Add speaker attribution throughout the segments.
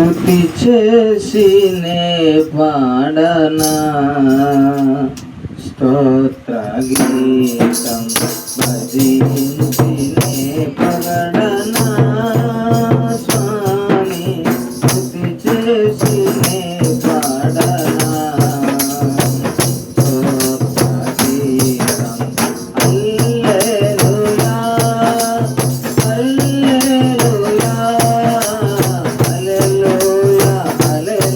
Speaker 1: స్తుతి చేసినే పాడనా స్తోత్ర గీతం భజించినే పగడనా స్వామి స్తుతి చేసినే పాడనా స్తోత్ర గీతం హల్లెలూయా హల్లెలూయా హల్లెలూయా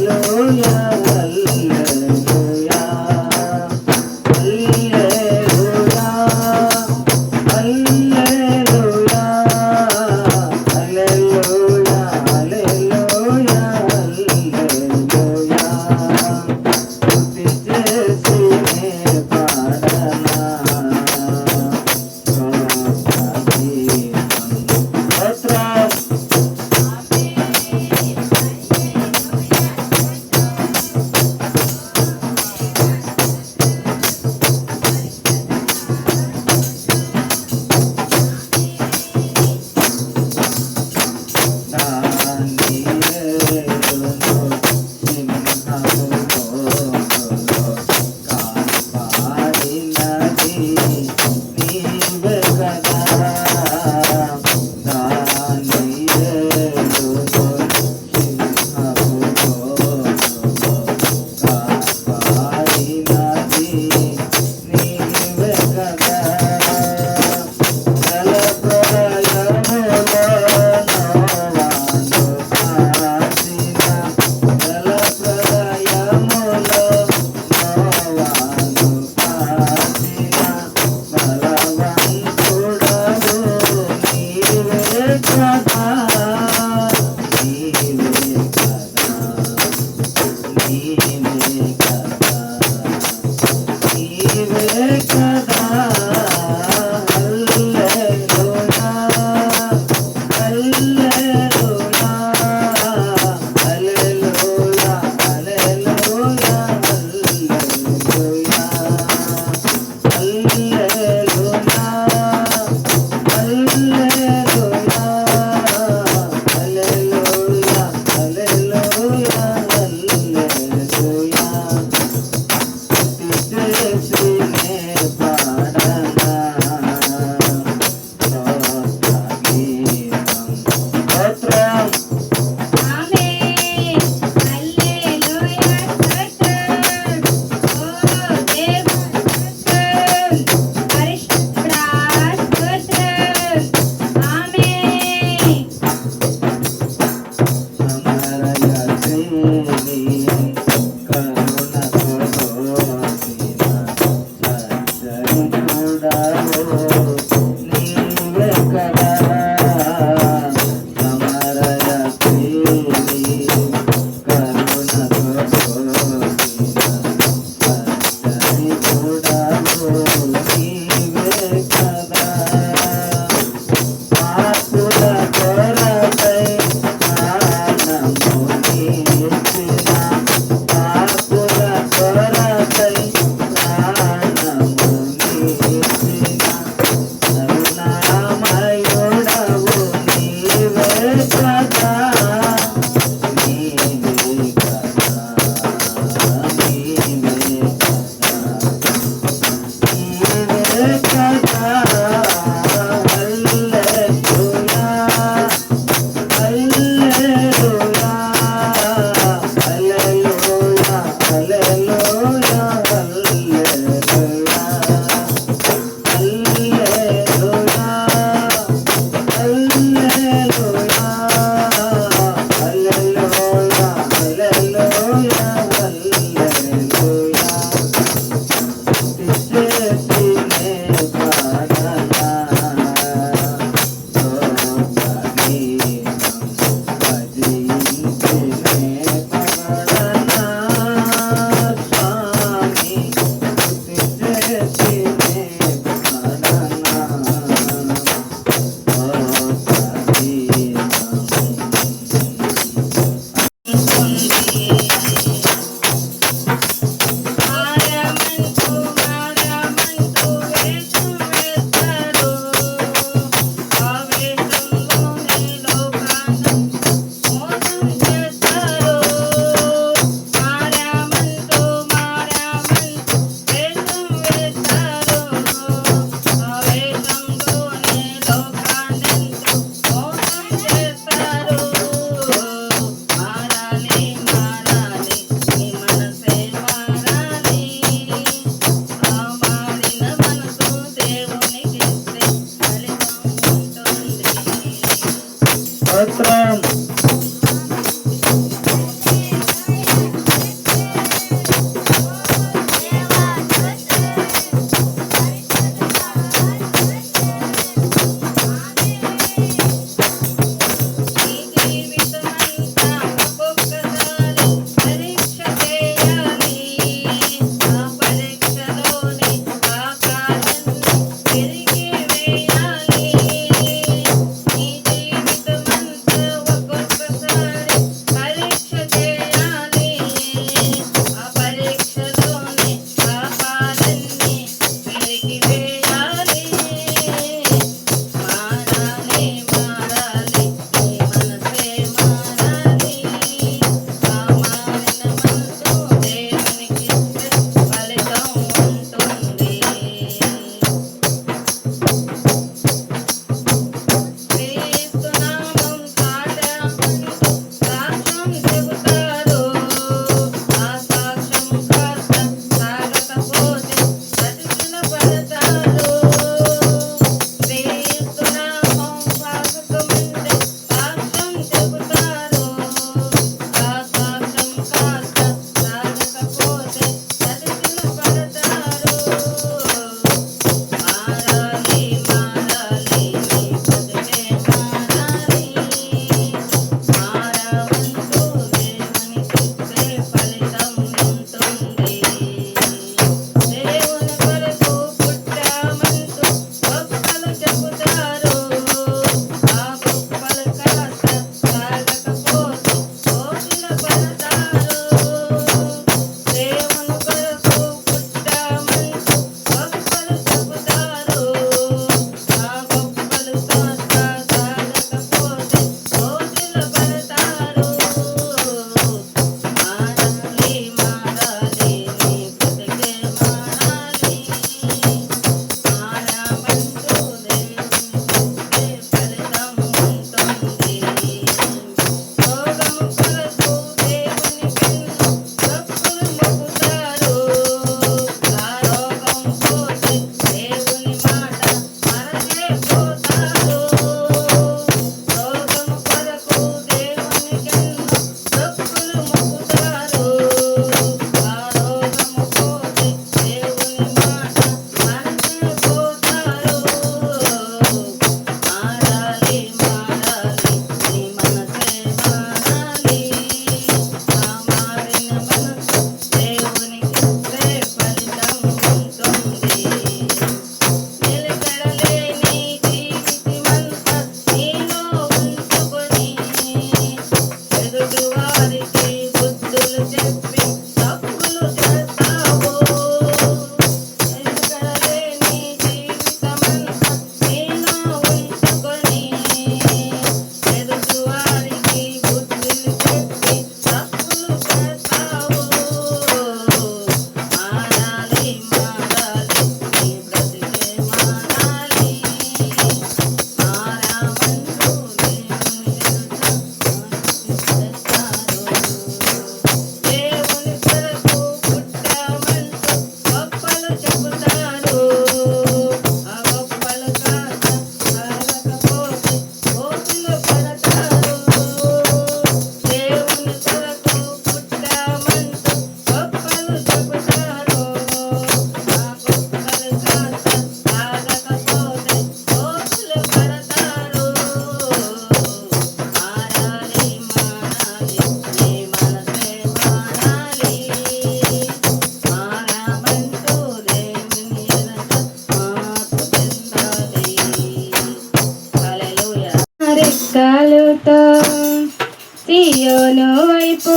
Speaker 2: సియోను వైపు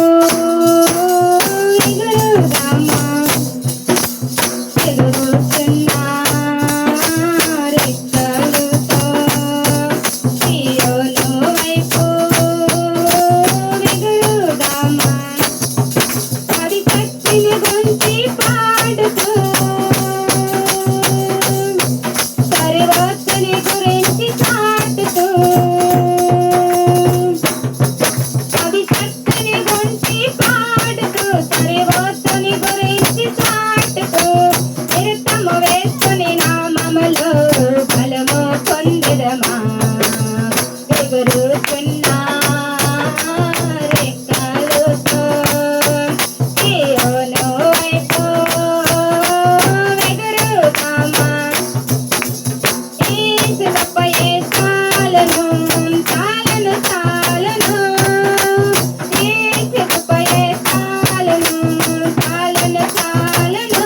Speaker 2: ఎగురుదామా ఎగురుతున్నా రెక్కలతో సియోను వైపు ఎగురుదామా అది కట్టిన గుంచి పాడుతూ సర్వోత్తని గురించి చాటుతూ అది కట్టిన గుంచి పాడుతూ సర్వోత్తని గురించి చాటుతూ నిరతము వేసుకుని నామములో బలము పొందెదమా ఎగురుతున్నా రెక్కలతో సియోను వైపు ఎగురుదామా యేసుపై చాలను చాలను చాలను యేసుపై చాలను చాలను చాలను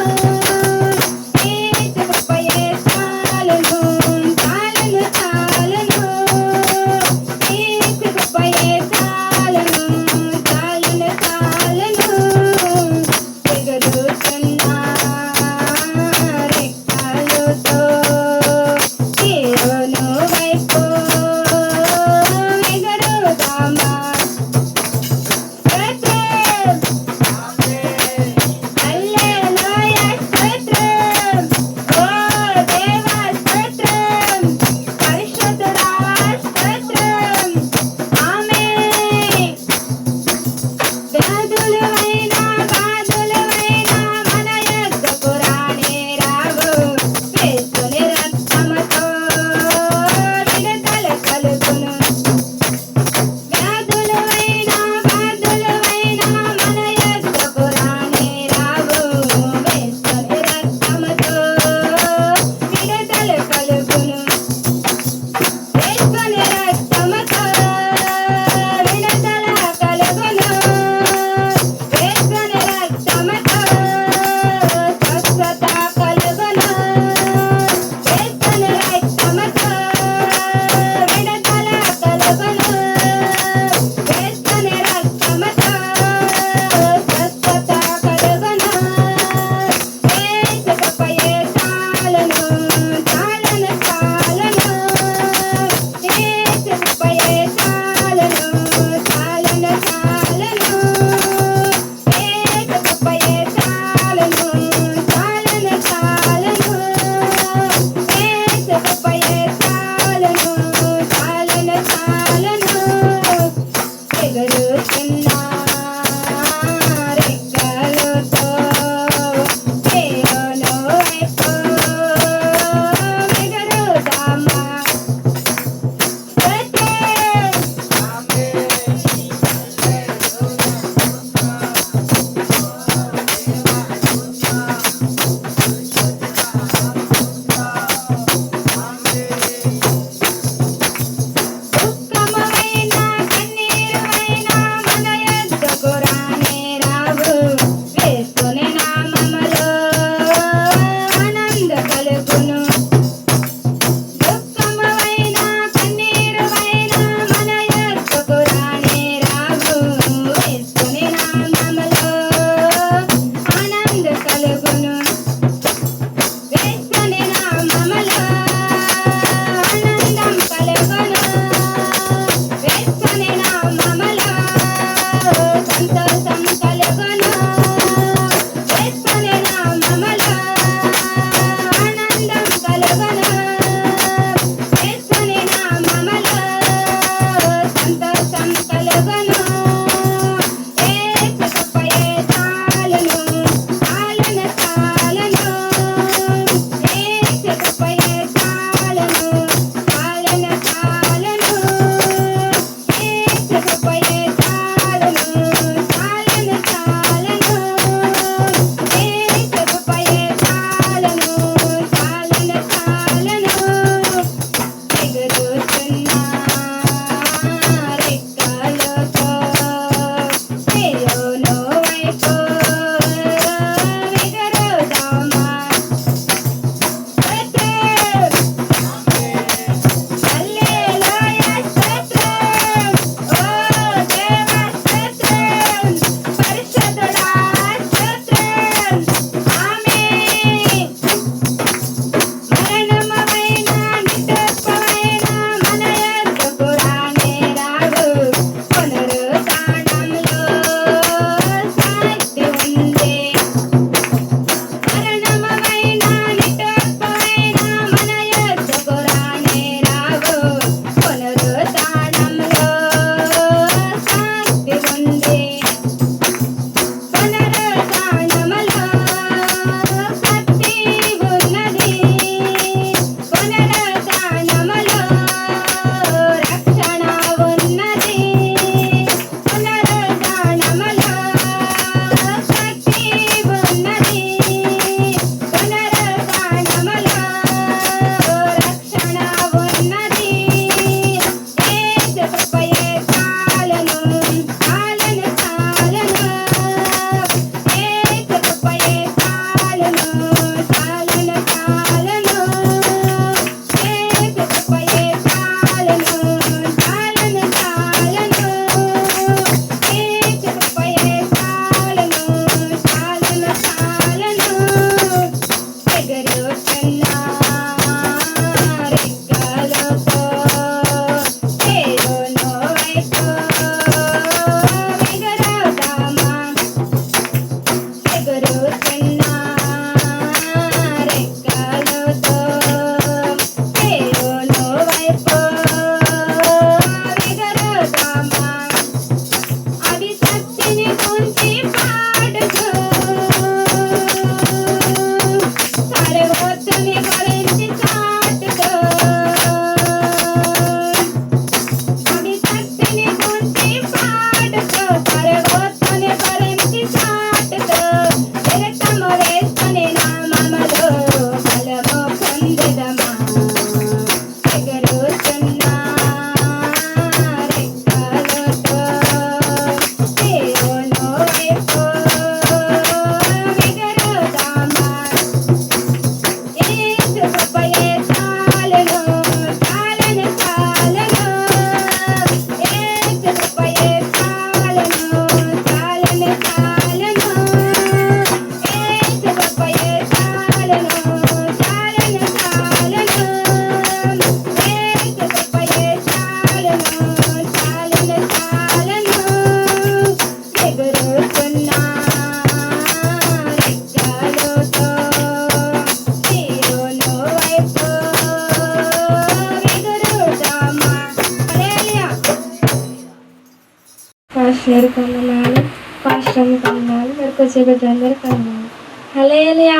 Speaker 2: అందరు కొందనాలు పాశ్రమ కొందనాలు ఇక్కడికి వచ్చే బిడ్డలందరూ కొందనాలు హల్లెలూయా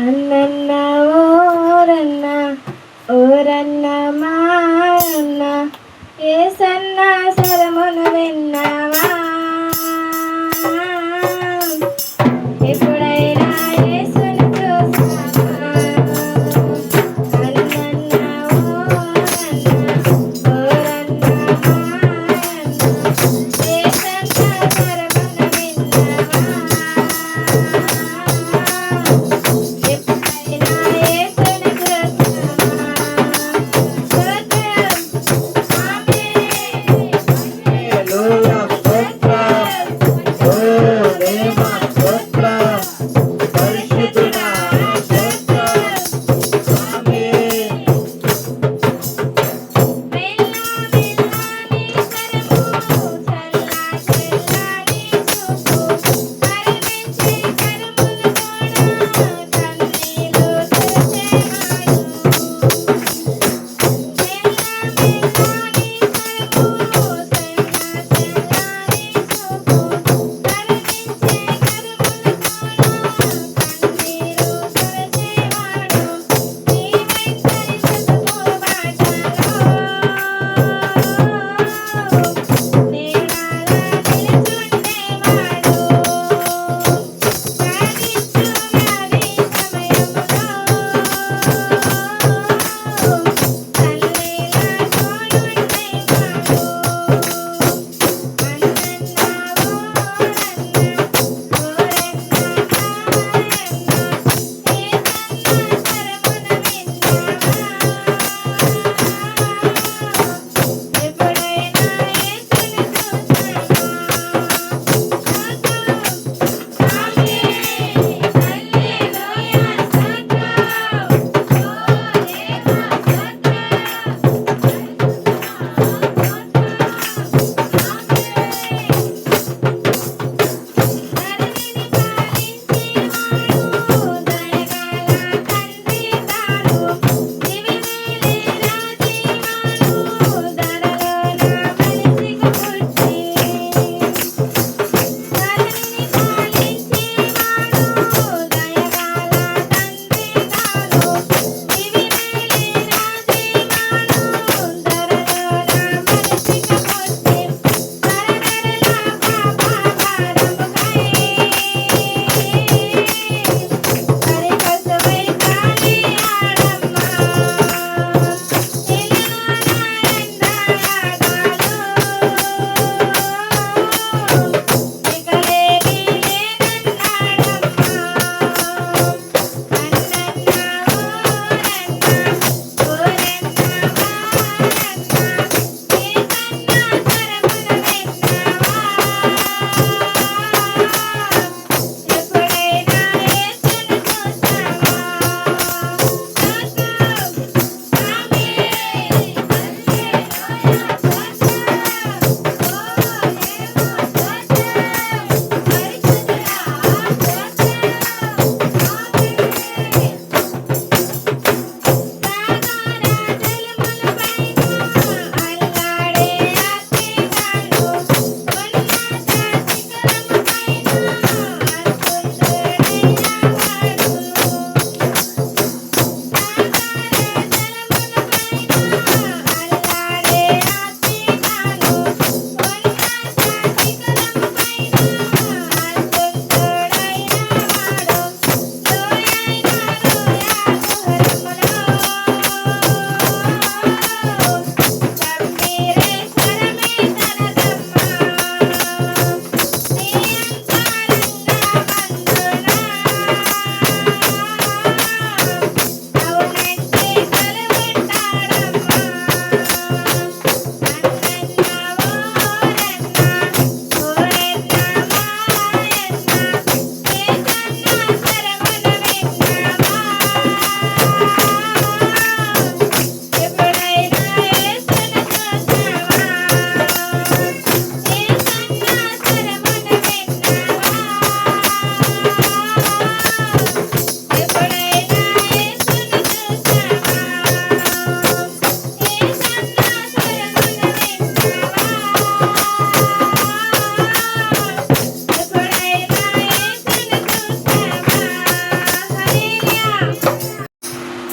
Speaker 2: అన్నన్న ఓరన్న ఓరన్న మారన్న ఏసన్న స్వరమును విన్నావా ఎప్పుడైనా యేసును చూసావా అన్నన్న ఓరన్న ఓరన్న మారన్న ఏసన్న స్వరమును విన్నావా ఎప్పుడైనా యేసును చూసావా స్తోత్రం ఆమేన్
Speaker 1: హల్లెలూయా స్తోత్రం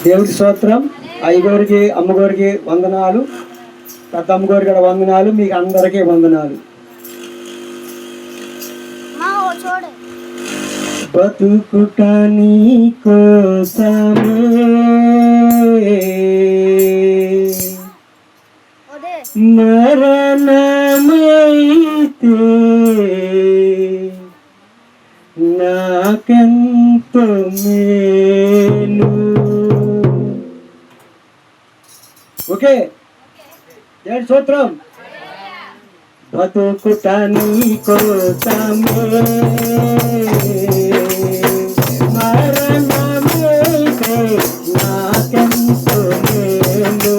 Speaker 3: దేవుడి స్తోత్రం. అయ్యగారికి అమ్మగారికి వందనాలు, పెద్ద అమ్మగారికి కూడా వందనాలు, మీకు అందరికీ వందనాలు. బతుకుట నీ కోసమే మరణమైతే నాకెంతో మేలు. ఓకే, దేవుడి స్తోత్రం. బతుకుట నీ కోసమే మరణమైతే నాకెంతో మేలు.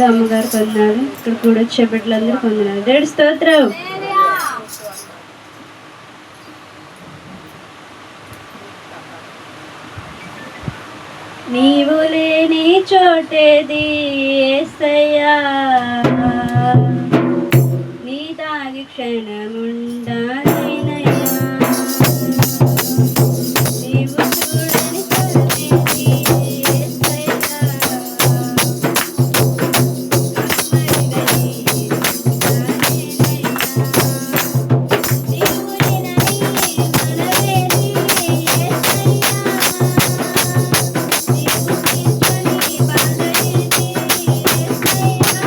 Speaker 2: వందనాలు, అమ్మగారు వందనాలు, ఇక్కడ కూడా వచ్చే బిడ్డలందరూ వందనాలు. దేవుడి స్తోత్రం. నీవు లేని చోటేది యేసయ్యా, నీ దాగి క్షణముండాలేనయ్యా. నీవు చూడని చోటేది యేసయ్యా, నీవు లేనని మనవేది యేసయ్యా. నీవు తీర్చని బాధ ఏది యేసయ్యా.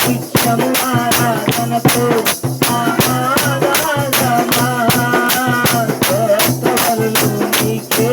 Speaker 1: నిత్యము ఆరాధనకు నీకే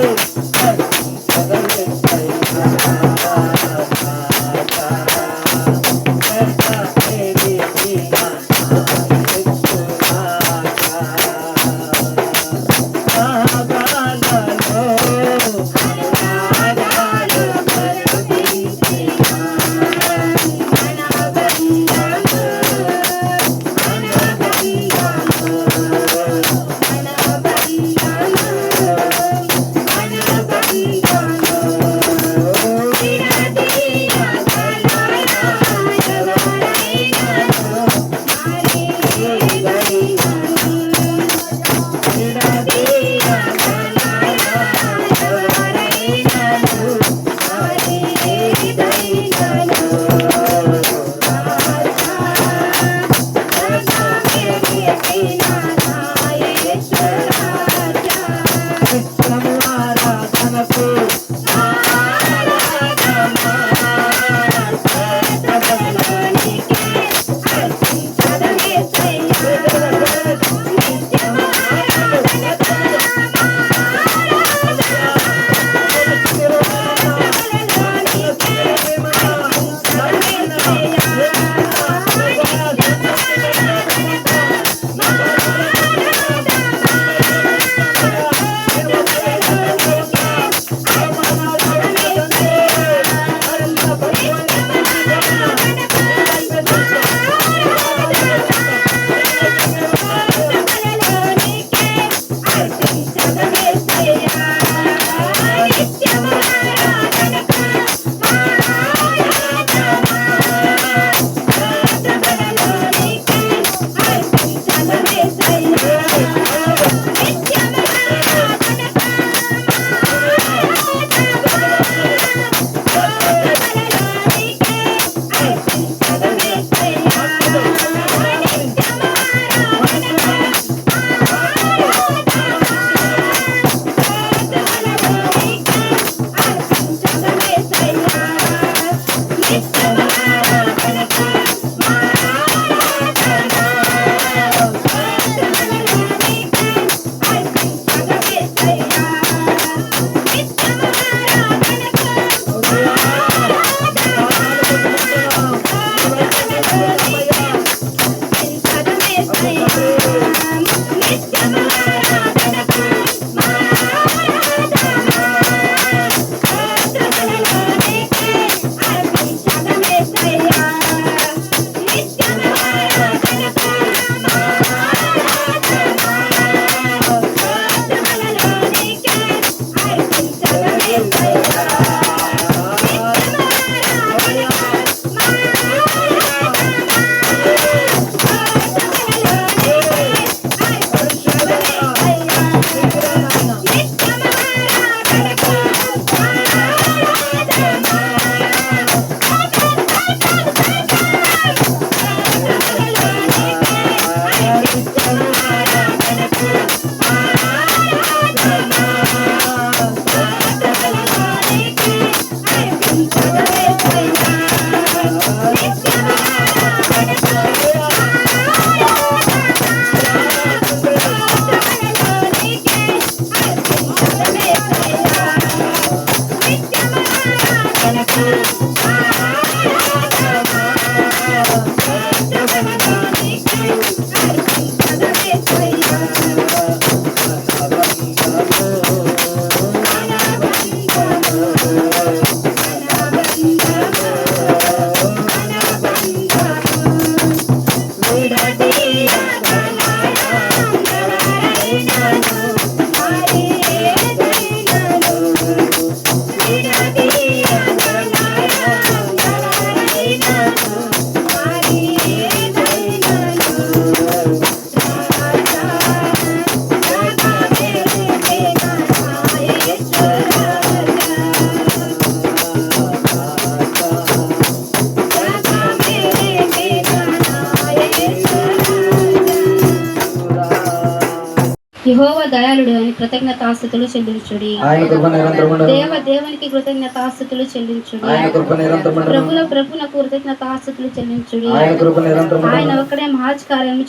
Speaker 4: యెహోవా దయాళుడు అని కృతజ్ఞతాస్తుతులు చెల్లించుడి.
Speaker 3: ఆయన కృప నిరంతరముండును.
Speaker 4: దేవునికి కృతజ్ఞతాస్తుతులు చెల్లించుడి.
Speaker 3: ఆయన కృప నిరంతరముండును.
Speaker 4: ప్రభునకు కృతజ్ఞతాస్తుతులు చెల్లించుడి.
Speaker 3: ఆయన కృప నిరంతరముండును.
Speaker 4: ఆయన ఒక్కడే మహత్కార్యము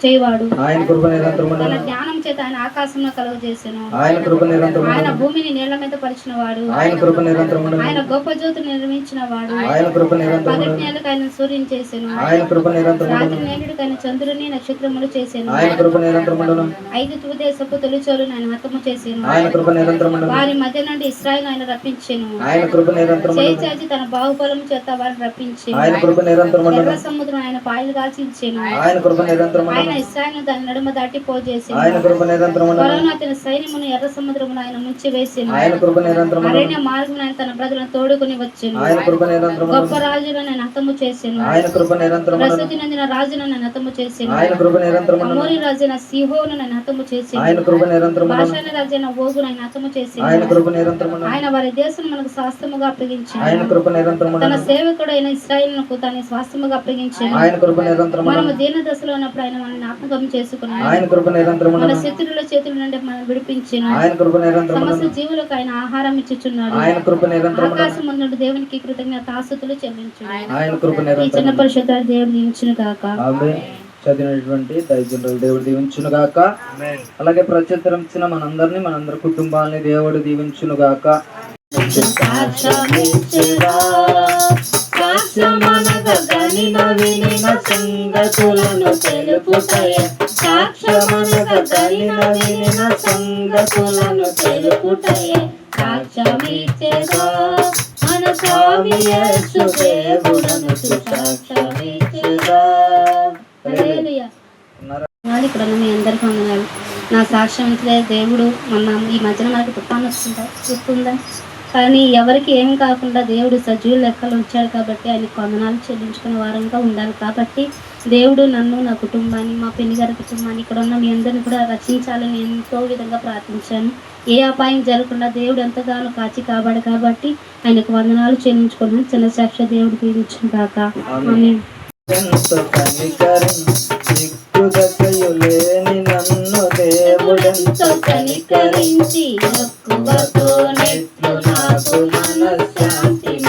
Speaker 4: చేయవాడు.
Speaker 3: ఆయన కృప నిరంతరముండును.
Speaker 4: తన జ్ఞానం చేత ఆయన ఆకాశంలో కలుగజేసెను.
Speaker 3: ఆయన కృప నిరంతరముండును.
Speaker 4: ఆయన భూమిని నీళ్ల మీద పరిచిన వాడు.
Speaker 3: ఆయన కృప నిరంతరముండును.
Speaker 4: ఆయన గొప్ప జ్యోతి నిర్మించిన వాడు.
Speaker 3: ఆయన కృప నిరంతరముండును.
Speaker 4: పగటి నేలకు ఆయన సూర్యుని చేసెను.
Speaker 3: ఆయన కృప నిరంతరముండును.
Speaker 4: రాత్రి నేలుడికి ఆయన చంద్రుని నక్షత్రములు చేసెను.
Speaker 3: ఆయన కృప నిరంతరముండును.
Speaker 4: ఐగుప్తు దేశపు తొలిచోలును ఆయన హతము చేసెను.
Speaker 3: ఆయన కృప నిరంతరముండును.
Speaker 4: వారి మధ్య నుండి ఇశ్రాయేలు ఆయన రప్పించెను.
Speaker 3: ఆయన కృప నిరంతరముండును.
Speaker 4: చేయి తన బాహుబలము చేత వారిని రప్పించెను.
Speaker 3: ఆయన కృప నిరంతరముండును.
Speaker 4: ఎర్ర సముద్రం ఆయన పాయలు కాల్చించెను.
Speaker 3: ఆయన కృప నిరంతరముండును.
Speaker 4: ఆయన ఇశ్రాయేలును దాని నడుమ దాటి పోజేసెను.
Speaker 3: ఆయన కృప నిరంతరముండును.
Speaker 4: ఫరోను అతని సైన్యమును ఎర్ర సముద్రమును ఆయన ముంచి వేసెను.
Speaker 3: ఆయన కృప నిరంతరముండును.
Speaker 4: అరణ్య మార్గమున ఆయన తన ప్రజలను తోడుకొని వచ్చెను.
Speaker 3: ఆయన కృప నిరంతరముండును.
Speaker 4: గొప్ప రాజులను ఆయన హతము చేసెను.
Speaker 3: ఆయన కృప నిరంతరముండును.
Speaker 4: ప్రసిద్ధి నొందిన రాజులను ఆయన హతము చేసెను.
Speaker 3: ఆయన కృప నిరంతరముండును.
Speaker 4: అమోరీ రాజైన సీహోను ఆయన హతము చేసెను.
Speaker 3: ఆయన కృప నిరంతరముండును.
Speaker 4: బాషాను రాజైన ఓగును ఆయన హతము చేసెను.
Speaker 3: ఆయన కృప నిరంతరముండును.
Speaker 4: ఆయన వారి దేశం మనకు స్వాస్థ్యముగా అప్పగించెను.
Speaker 3: ఆయన కృప
Speaker 4: తన
Speaker 3: నిరంతరముండును.
Speaker 4: సేవకుడైన ఇశ్రాయేలునకు తన స్వాస్థ్యముగా అప్పగించెను.
Speaker 3: ఆయన కృప నిరంతరముండును.
Speaker 4: మనము దీన దశలో ఉన్నప్పుడు ఆయన మనల్ని జ్ఞాపకం చేసుకున్నాడు.
Speaker 3: ఆయన కృప
Speaker 4: మన
Speaker 3: నిరంతరముండును.
Speaker 4: శత్రువుల చేతుల నుండి మనం విడిపించెను.
Speaker 3: ఆయన కృప నిరంతరముండును.
Speaker 4: సమస్త జీవులకు ఆయన ఆహారం ఇచ్చుచున్నాడు.
Speaker 3: ఆయన కృప నిరంతరముండును.
Speaker 4: ఆకాశం ముందు దేవునికి కృతజ్ఞతాస్తుతులు చెల్లించును.
Speaker 3: ఆయన కృప
Speaker 4: ఈ చిన్న
Speaker 3: నిరంతరముండును.
Speaker 4: పరిశుద్ధ దేవుడు దీవించును గాక.
Speaker 3: ఆమేన్. చదివినటువంటి దైవజనులు దేవుడు దీవించును గాక. అలాగే ప్రత్యుత్తరం ఇచ్చిన మనందరి కుటుంబాలని దేవుడు దీవించును గాక.
Speaker 2: సంగతులను తెలుపుటయ సాక్ష్యమిచ్చేదా మన స్వామి యేసు దేవుడను సాక్ష్యమిచ్చేదా.
Speaker 4: హల్లెలూయా. ఇక్కడ ఉన్న మీ అందరికీ వందనాలు. నా సాక్ష్యం ఇచ్చే దేవుడు మొన్న ఈ మధ్యన మనకు తుఫాను వస్తుందా కానీ ఎవరికి ఏమి కాకుండా దేవుడు సజీవ లెక్కలు ఉంచాడు కాబట్టి ఆయనకు వందనాలు చెల్లించుకునే వారంగా ఉండాలి. కాబట్టి దేవుడు నన్ను, నా కుటుంబాన్ని, మా పెళ్లి గారి కుటుంబాన్ని, ఇక్కడ ఉన్న మీ అందరిని కూడా రక్షించాలని ఎంతో విధంగా ప్రార్థించాను. ఏ అపాయం జరగకుండా దేవుడు ఎంతగానో కాచి కాపాడు కాబట్టి ఆయనకు వందనాలు చెల్లించుకున్నాను. చిన్న సాక్షి దేవుడు దీవించును గాక. ఆమేన్.
Speaker 3: నన్ను దేవుడెంతో
Speaker 2: కనికరించి మక్కువతో నెట్లు నాకు మనశ్శాంతినిచ్చినాడు.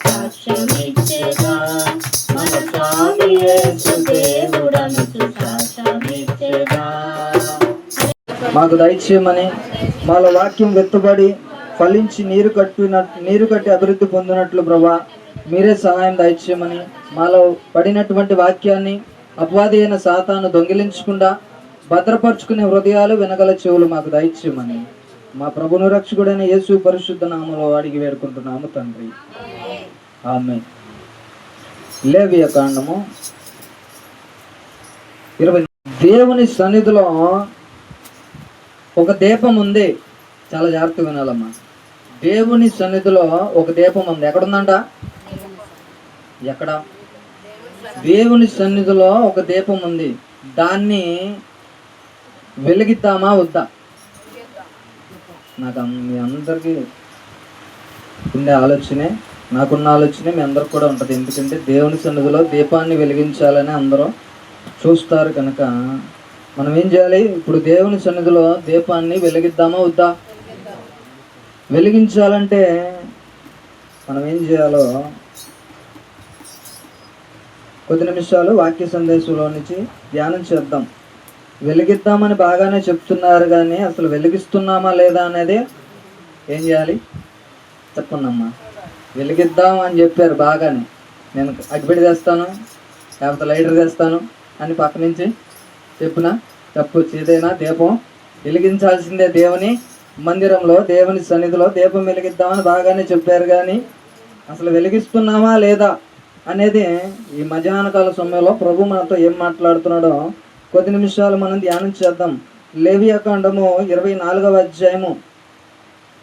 Speaker 2: సాక్ష్యమిచ్చేదా మన స్వామి యేసు దేవుడను సాక్ష్యమిచ్చేదా.
Speaker 3: మాకు దయచేయమని మాలో వాక్యం వెత్తుబడి ఫలించి నీరు కట్టి అభివృద్ధి పొందినట్లు ప్రభా మీరే సహాయం దయచేయమని, మాలో పడినటువంటి వాక్యాన్ని అపవాది అయిన సాతాను దొంగిలించకుండా భద్రపరుచుకునే హృదయాలు వినగల చెవులు మాకు దయచేయమని మా ప్రభును రక్షకుడైన యేసు పరిశుద్ధ నామములో అడిగి వేడుకుంటున్నాము తండ్రి. ఆమేన్. లేవియ కాండము 20. దేవుని సన్నిధిలో ఒక దీపం ఉంది. చాలా జాగ్రత్తగా వినాలమ్మా. దేవుని సన్నిధిలో ఒక దీపం ఉంది. ఎక్కడుందంట? ఎక్కడ? దేవుని సన్నిధిలో ఒక దీపం ఉంది. దాన్ని వెలిగిద్దామా వద్దా? నాకు మీ అందరికీ ఉండే ఆలోచనే, నాకున్న ఆలోచనే మీ అందరికి కూడా ఉంటుంది. ఎందుకంటే దేవుని సన్నిధిలో దీపాన్ని వెలిగించాలని అందరూ చూస్తారు కనుక మనం ఏం చేయాలి? ఇప్పుడు దేవుని సన్నిధిలో దీపాన్ని వెలిగిద్దామా వద్దా? వెలిగించాలంటే మనం ఏం చేయాలో కొద్ది నిమిషాలు వాక్య సందేశంలో నుంచి ధ్యానం చేద్దాం. వెలిగిద్దామని బాగానే చెప్తున్నారు కానీ అసలు వెలిగిస్తున్నామా లేదా అనేది ఏం చేయాలి చెప్పండమ్మా. వెలిగిద్దాం అని చెప్పారు బాగానే, నేను అగ్గిపెట్టి తెస్తాను లేకపోతే లైటర్ తెస్తాను అని పక్క నుంచి చెప్పునా చెప్పొచ్చు. ఏదైనా దీపం వెలిగించాల్సిందే. దేవుని మందిరంలో దేవుని సన్నిధిలో దీపం వెలిగిద్దామని బాగానే చెప్పారు కానీ అసలు వెలిగిస్తున్నామా లేదా అనేది ఈ మధ్యాహ్నకాల సమయంలో ప్రభు మనతో ఏం మాట్లాడుతున్నాడో కొద్ది నిమిషాలు మనం ధ్యానం చేద్దాం. లేవియా కాండము 24వ అధ్యాయము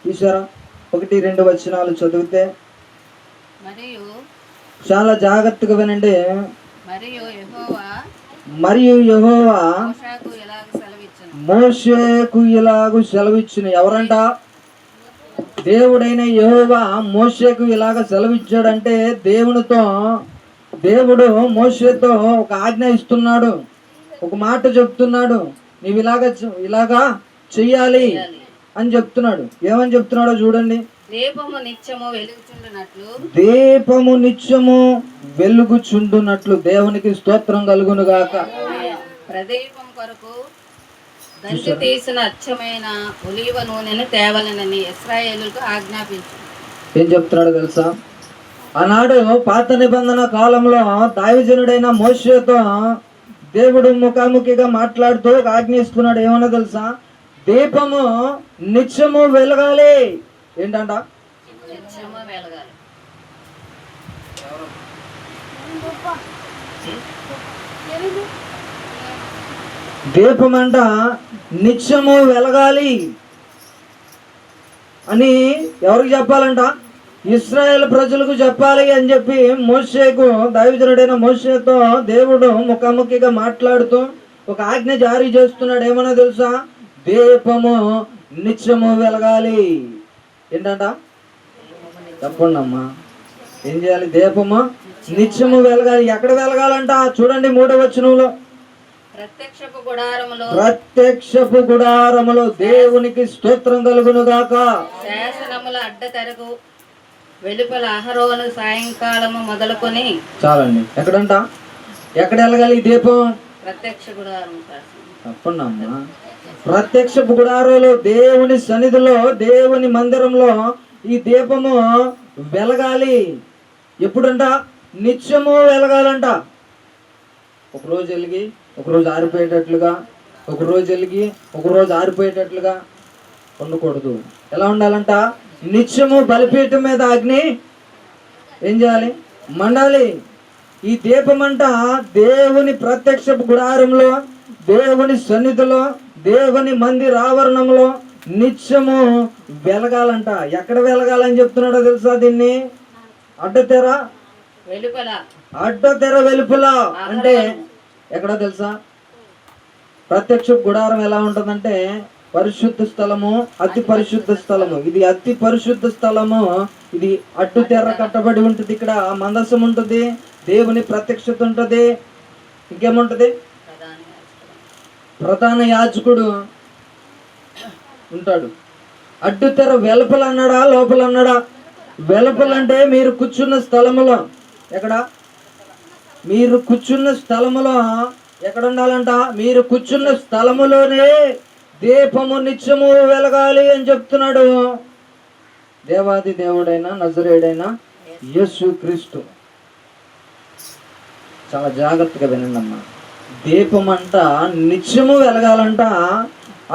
Speaker 3: చూసారా, 1-2 వచనాలు చదివితే చాలా జాగ్రత్తగా వినండి. మరియు యెహోవా మోషేకు ఇలాగు సెలవిచ్చును. ఎవరంట? దేవుడైన యెహోవా మోషేకు ఇలాగ సెలవిచ్చాడంటే దేవుడు మోషేతో ఒక ఆజ్ఞ ఇస్తున్నాడు, ఒక మాట చెప్తున్నాడు. నీవు ఇలాగా చెయ్యాలి అని చెప్తున్నాడు. ఏమని చెప్తున్నాడో చూడండి.
Speaker 4: దీపము నిత్యము వెలుగుచుండునట్లు,
Speaker 3: దీపము నిత్యము వెలుగుచుండునట్లు. దేవునికి స్తోత్రం కలుగును గాక.
Speaker 4: ప్రదీపం కొరకు దంచి తీసిన అచ్చమైన ఒలీవ నూనెను తేవలనని ఇశ్రాయేలుకు ఆజ్ఞాపించు.
Speaker 3: ఏం చెప్తున్నాడో తెలుసా? ఆనాడు పాత నిబంధన కాలంలో దైవజనుడైన మోషేతో దేవుడు ముఖాముఖిగా మాట్లాడుతూ ఆజ్ఞిస్తున్నాడు. ఏమన్నా తెలుసా? దీపము నిత్యము వెలగాలి. ఏంటంట?
Speaker 4: నిత్యము వెలగాలి.
Speaker 3: దీపం అంట నిత్యము వెలగాలి అని ఎవరికి చెప్పాలంట? ఇశ్రాయేల్ ప్రజలకు చెప్పాలి అని చెప్పి మోషేకు, దైవజనుడైన మోషేతో దేవుడు ముఖాముఖిగా మాట్లాడుతూ ఒక ఆజ్ఞ జారీ చేస్తున్నాడు. ఏమన్నా తెలుసా? దీపము నిత్యము వెలగాలి. ఏంటంట? చెప్పండి అమ్మా, ఏం చేయాలి? దీపము నిత్యము వెలగాలి. ఎక్కడ వెలగాలంట? చూడండి 3వ వచనంలో, ప్రత్యక్షపు గుడారములో దేవునికి స్తోత్రం కలుగును గాక.
Speaker 4: శాసనముల అడ్డతెరకు వెలుపల అహరోను సాయంకాలము మొదలుకొని.
Speaker 3: చాలండి. ఎక్కడంట? ఎక్కడ వెలగాలి ఈ దీపం?
Speaker 4: ప్రత్యక్ష గుడారం.
Speaker 3: తప్పండి అమ్మా. ప్రత్యక్షపు గుడారంలో, దేవుని సన్నిధిలో, దేవుని మందిరంలో ఈ దీపము వెలగాలి. ఎప్పుడంట? నిత్యము వెలగాలంట. ఒకరోజు వెలిగి ఒకరోజు ఆరిపోయేటట్లుగా, ఒకరోజు వెలిగి ఒకరోజు ఆరిపోయేటట్లుగా ఉండకూడదు. ఎలా ఉండాలంట? నిత్యము బలిపీఠం మీద అగ్ని ఏం చేయాలి? మండాలి. ఈ దీపమంట దేవుని ప్రత్యక్షపు గుడారంలో, దేవుని సన్నిధిలో, దేవుని మందిర ఆవరణంలో నిత్యము వెలగాలంట. ఎక్కడ వెలగాలని చెప్తున్నాడో తెలుసా? దీన్ని అడ్డతెర
Speaker 4: వెలుపల.
Speaker 3: అడ్డతెర వెలుపల అంటే ఎక్కడో తెలుసా? ప్రత్యక్ష గుడారం ఎలా ఉంటుందంటే పరిశుద్ధ స్థలము, అతి పరిశుద్ధ స్థలము. ఇది అతి పరిశుద్ధ స్థలము. ఇది అడ్డు తెర కట్టబడి ఉంటుంది. ఇక్కడ మందసం ఉంటుంది, దేవుని ప్రత్యక్షత ఉంటుంది. ఇంకేముంటది? ప్రధాన యాజకుడు ఉంటాడు. అడ్డు తెర వెలుపల అన్నాడా లోపల అన్నాడా? వెలుపలంటే మీరు కూర్చున్న స్థలములో. ఎక్కడ? మీరు కూర్చున్న స్థలములో ఎక్కడ ఉండాలంట? మీరు కూర్చున్న స్థలములోనే దీపము నిత్యము వెలగాలి అని చెప్తున్నాడు దేవాది దేవుడైన నజరేయుడైన యేసు క్రీస్తు. చాలా జాగ్రత్తగా వినండి అమ్మా. దీపం అంట నిత్యము వెలగాలంట.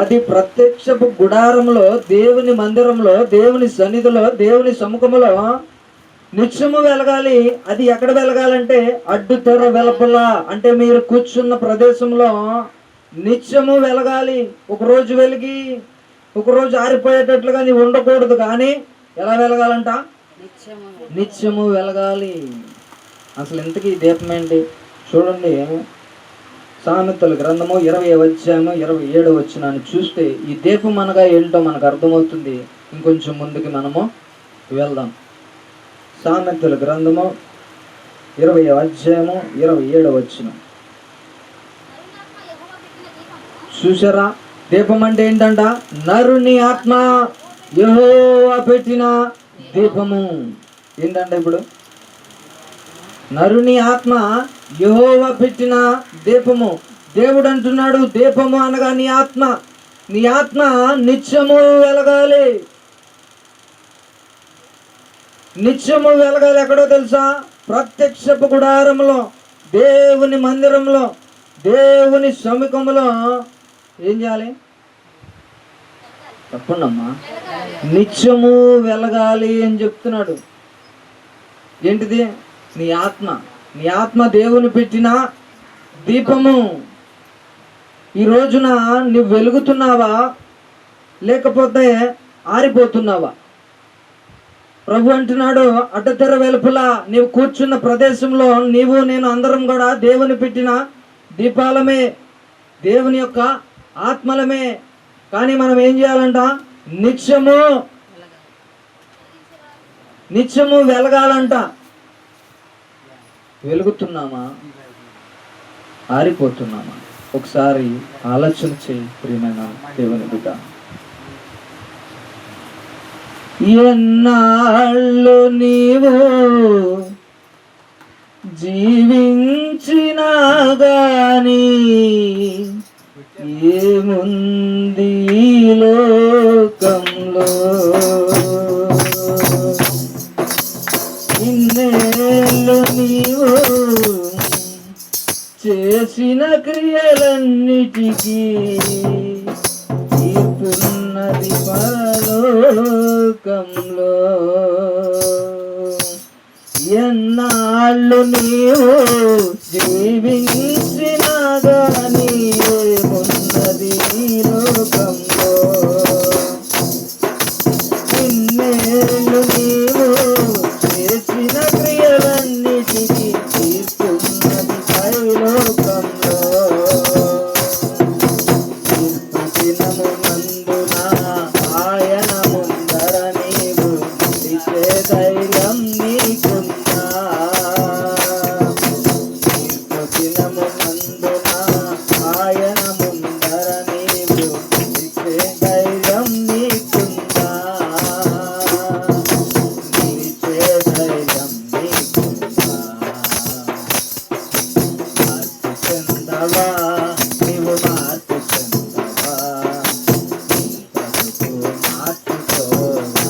Speaker 3: అది ప్రత్యక్షపు గుడారంలో, దేవుని మందిరంలో, దేవుని సన్నిధిలో, దేవుని సముఖములో నిత్యము వెలగాలి. అది ఎక్కడ వెలగాలంటే అడ్డు తెర వెలుపల, అంటే మీరు కూర్చున్న ప్రదేశంలో నిత్యము వెలగాలి. ఒకరోజు వెలిగి ఒకరోజు ఆరిపోయేటట్లుగా నీవు ఉండకూడదు. కానీ ఎలా వెలగాలంట? నిత్యము వెలగాలి. అసలు ఇంతకీ దీపం ఏంటి? చూడండి, సామెతల గ్రంథము 20వ అధ్యాయము 27వ వచనాన్ని చూస్తే ఈ దీపం అనగా ఏంటో మనకు అర్థమవుతుంది. ఇంకొంచెం ముందుకి మనము వెళ్దాం. సామెతల గ్రంథము 20వ అధ్యాయము 27వ వచనం చూసారా? దీపం అంటే ఏంటంట? నరుని ఆత్మ యెహోవా పెట్టిన దీపము. ఏంటంటే ఇప్పుడు నరుని ఆత్మ యెహోవా పెట్టిన దీపము. దేవుడు అంటున్నాడు, దీపము అనగా నీ ఆత్మ. నీ ఆత్మ నిత్యము వెలగాలి. నిత్యము వెలగాలి. ఎక్కడో తెలుసా? ప్రత్యక్షపు గుడారంలో, దేవుని మందిరంలో, దేవుని సముఖంలో ఏం చేయాలి? తప్పండమ్మా, నిత్యము వెలగాలి అని చెప్తున్నాడు. ఏంటిది? నీ ఆత్మ. నీ ఆత్మ దేవుని పెట్టిన దీపము. ఈ రోజున నువ్వు వెలుగుతున్నావా లేకపోతే ఆరిపోతున్నావా? ప్రభు అంటున్నాడు, అడ్డతెర వెలుపల నీవు కూర్చున్న ప్రదేశంలో నీవు నేను అందరం కూడా దేవుని పెట్టిన దీపాలమే, దేవుని యొక్క ఆత్మలమే. కానీ మనం ఏం చేయాలంట? నిత్యము వెలగాలంట. వెలుగుతున్నామా? ఆరిపోతున్నామా? ఒకసారి ఆలోచన చేయి ప్రియమైన దేవుని బిడ్డ. ఎన్నాళ్ళు నీవు జీవించినా గాని ఏముంది ఈ లోకంలో, ఇన్నేళ్ళు నీవు చేసిన క్రియలన్నిటికీ తీర్పున్నది పరలోకంలో. ఎన్నాళ్ళు నీవు జీవించినా గాని ఏమున్నది ఈ లోకంలో, ఇన్నేళ్ళు నీవు చేసిన క్రియలన్నిటికీ తీర్పున్నది పరలోకంలో. తీర్పు దినము నందున ఆయన ముందర నీవు నిలిచే ధైర్యం నీకుందా? తీర్పు దినము నందున ఆయన ముందర నీవు నిలిచే ధైర్యం నీకుందా? నిలిచే ధైర్యం నీకుందా? మార్పు చెందవా నీవు, మార్పు చెందవా, నీ బ్రతుకు మార్చుకోవా,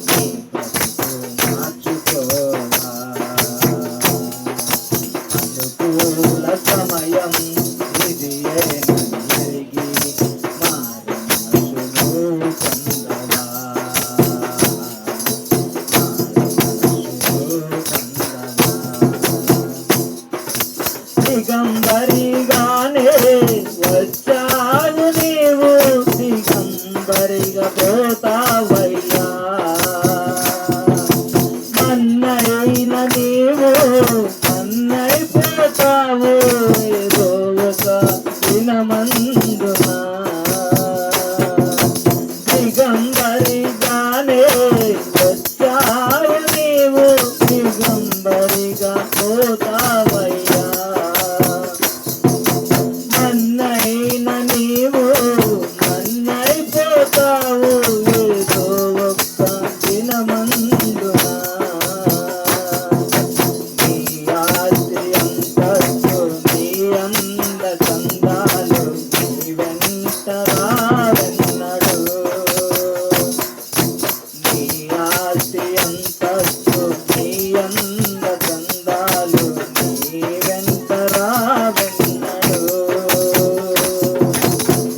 Speaker 3: నీ బ్రతుకు మార్చుకోవా. అనుకూల సమయం ఇదియేనని ఎరిగి మారు మనసును పొందవా, మారు మనసును పొందవా. దిగంబరిగానే వచ్చావు నీవు, దిగంబరిగా పోతావయ్యా. మన్నైన నీవు మన్నైపోతావు ఏదో ఒక దినమందున. దిగంబరిగానే వచ్చావు నీవు, దిగంబరిగా పోతావయ్యా. మన్నైన నీవు మన్నైపోతావు ఏదో ఒక్క దినమందున. నీ ఆస్తి అంతస్తు నీ అంద చందాలు నీ వెంట రావెన్నడు. నీ ఆస్తి అంతస్తు నీ అంద చందాలు నీ వెంట రావెన్నడు.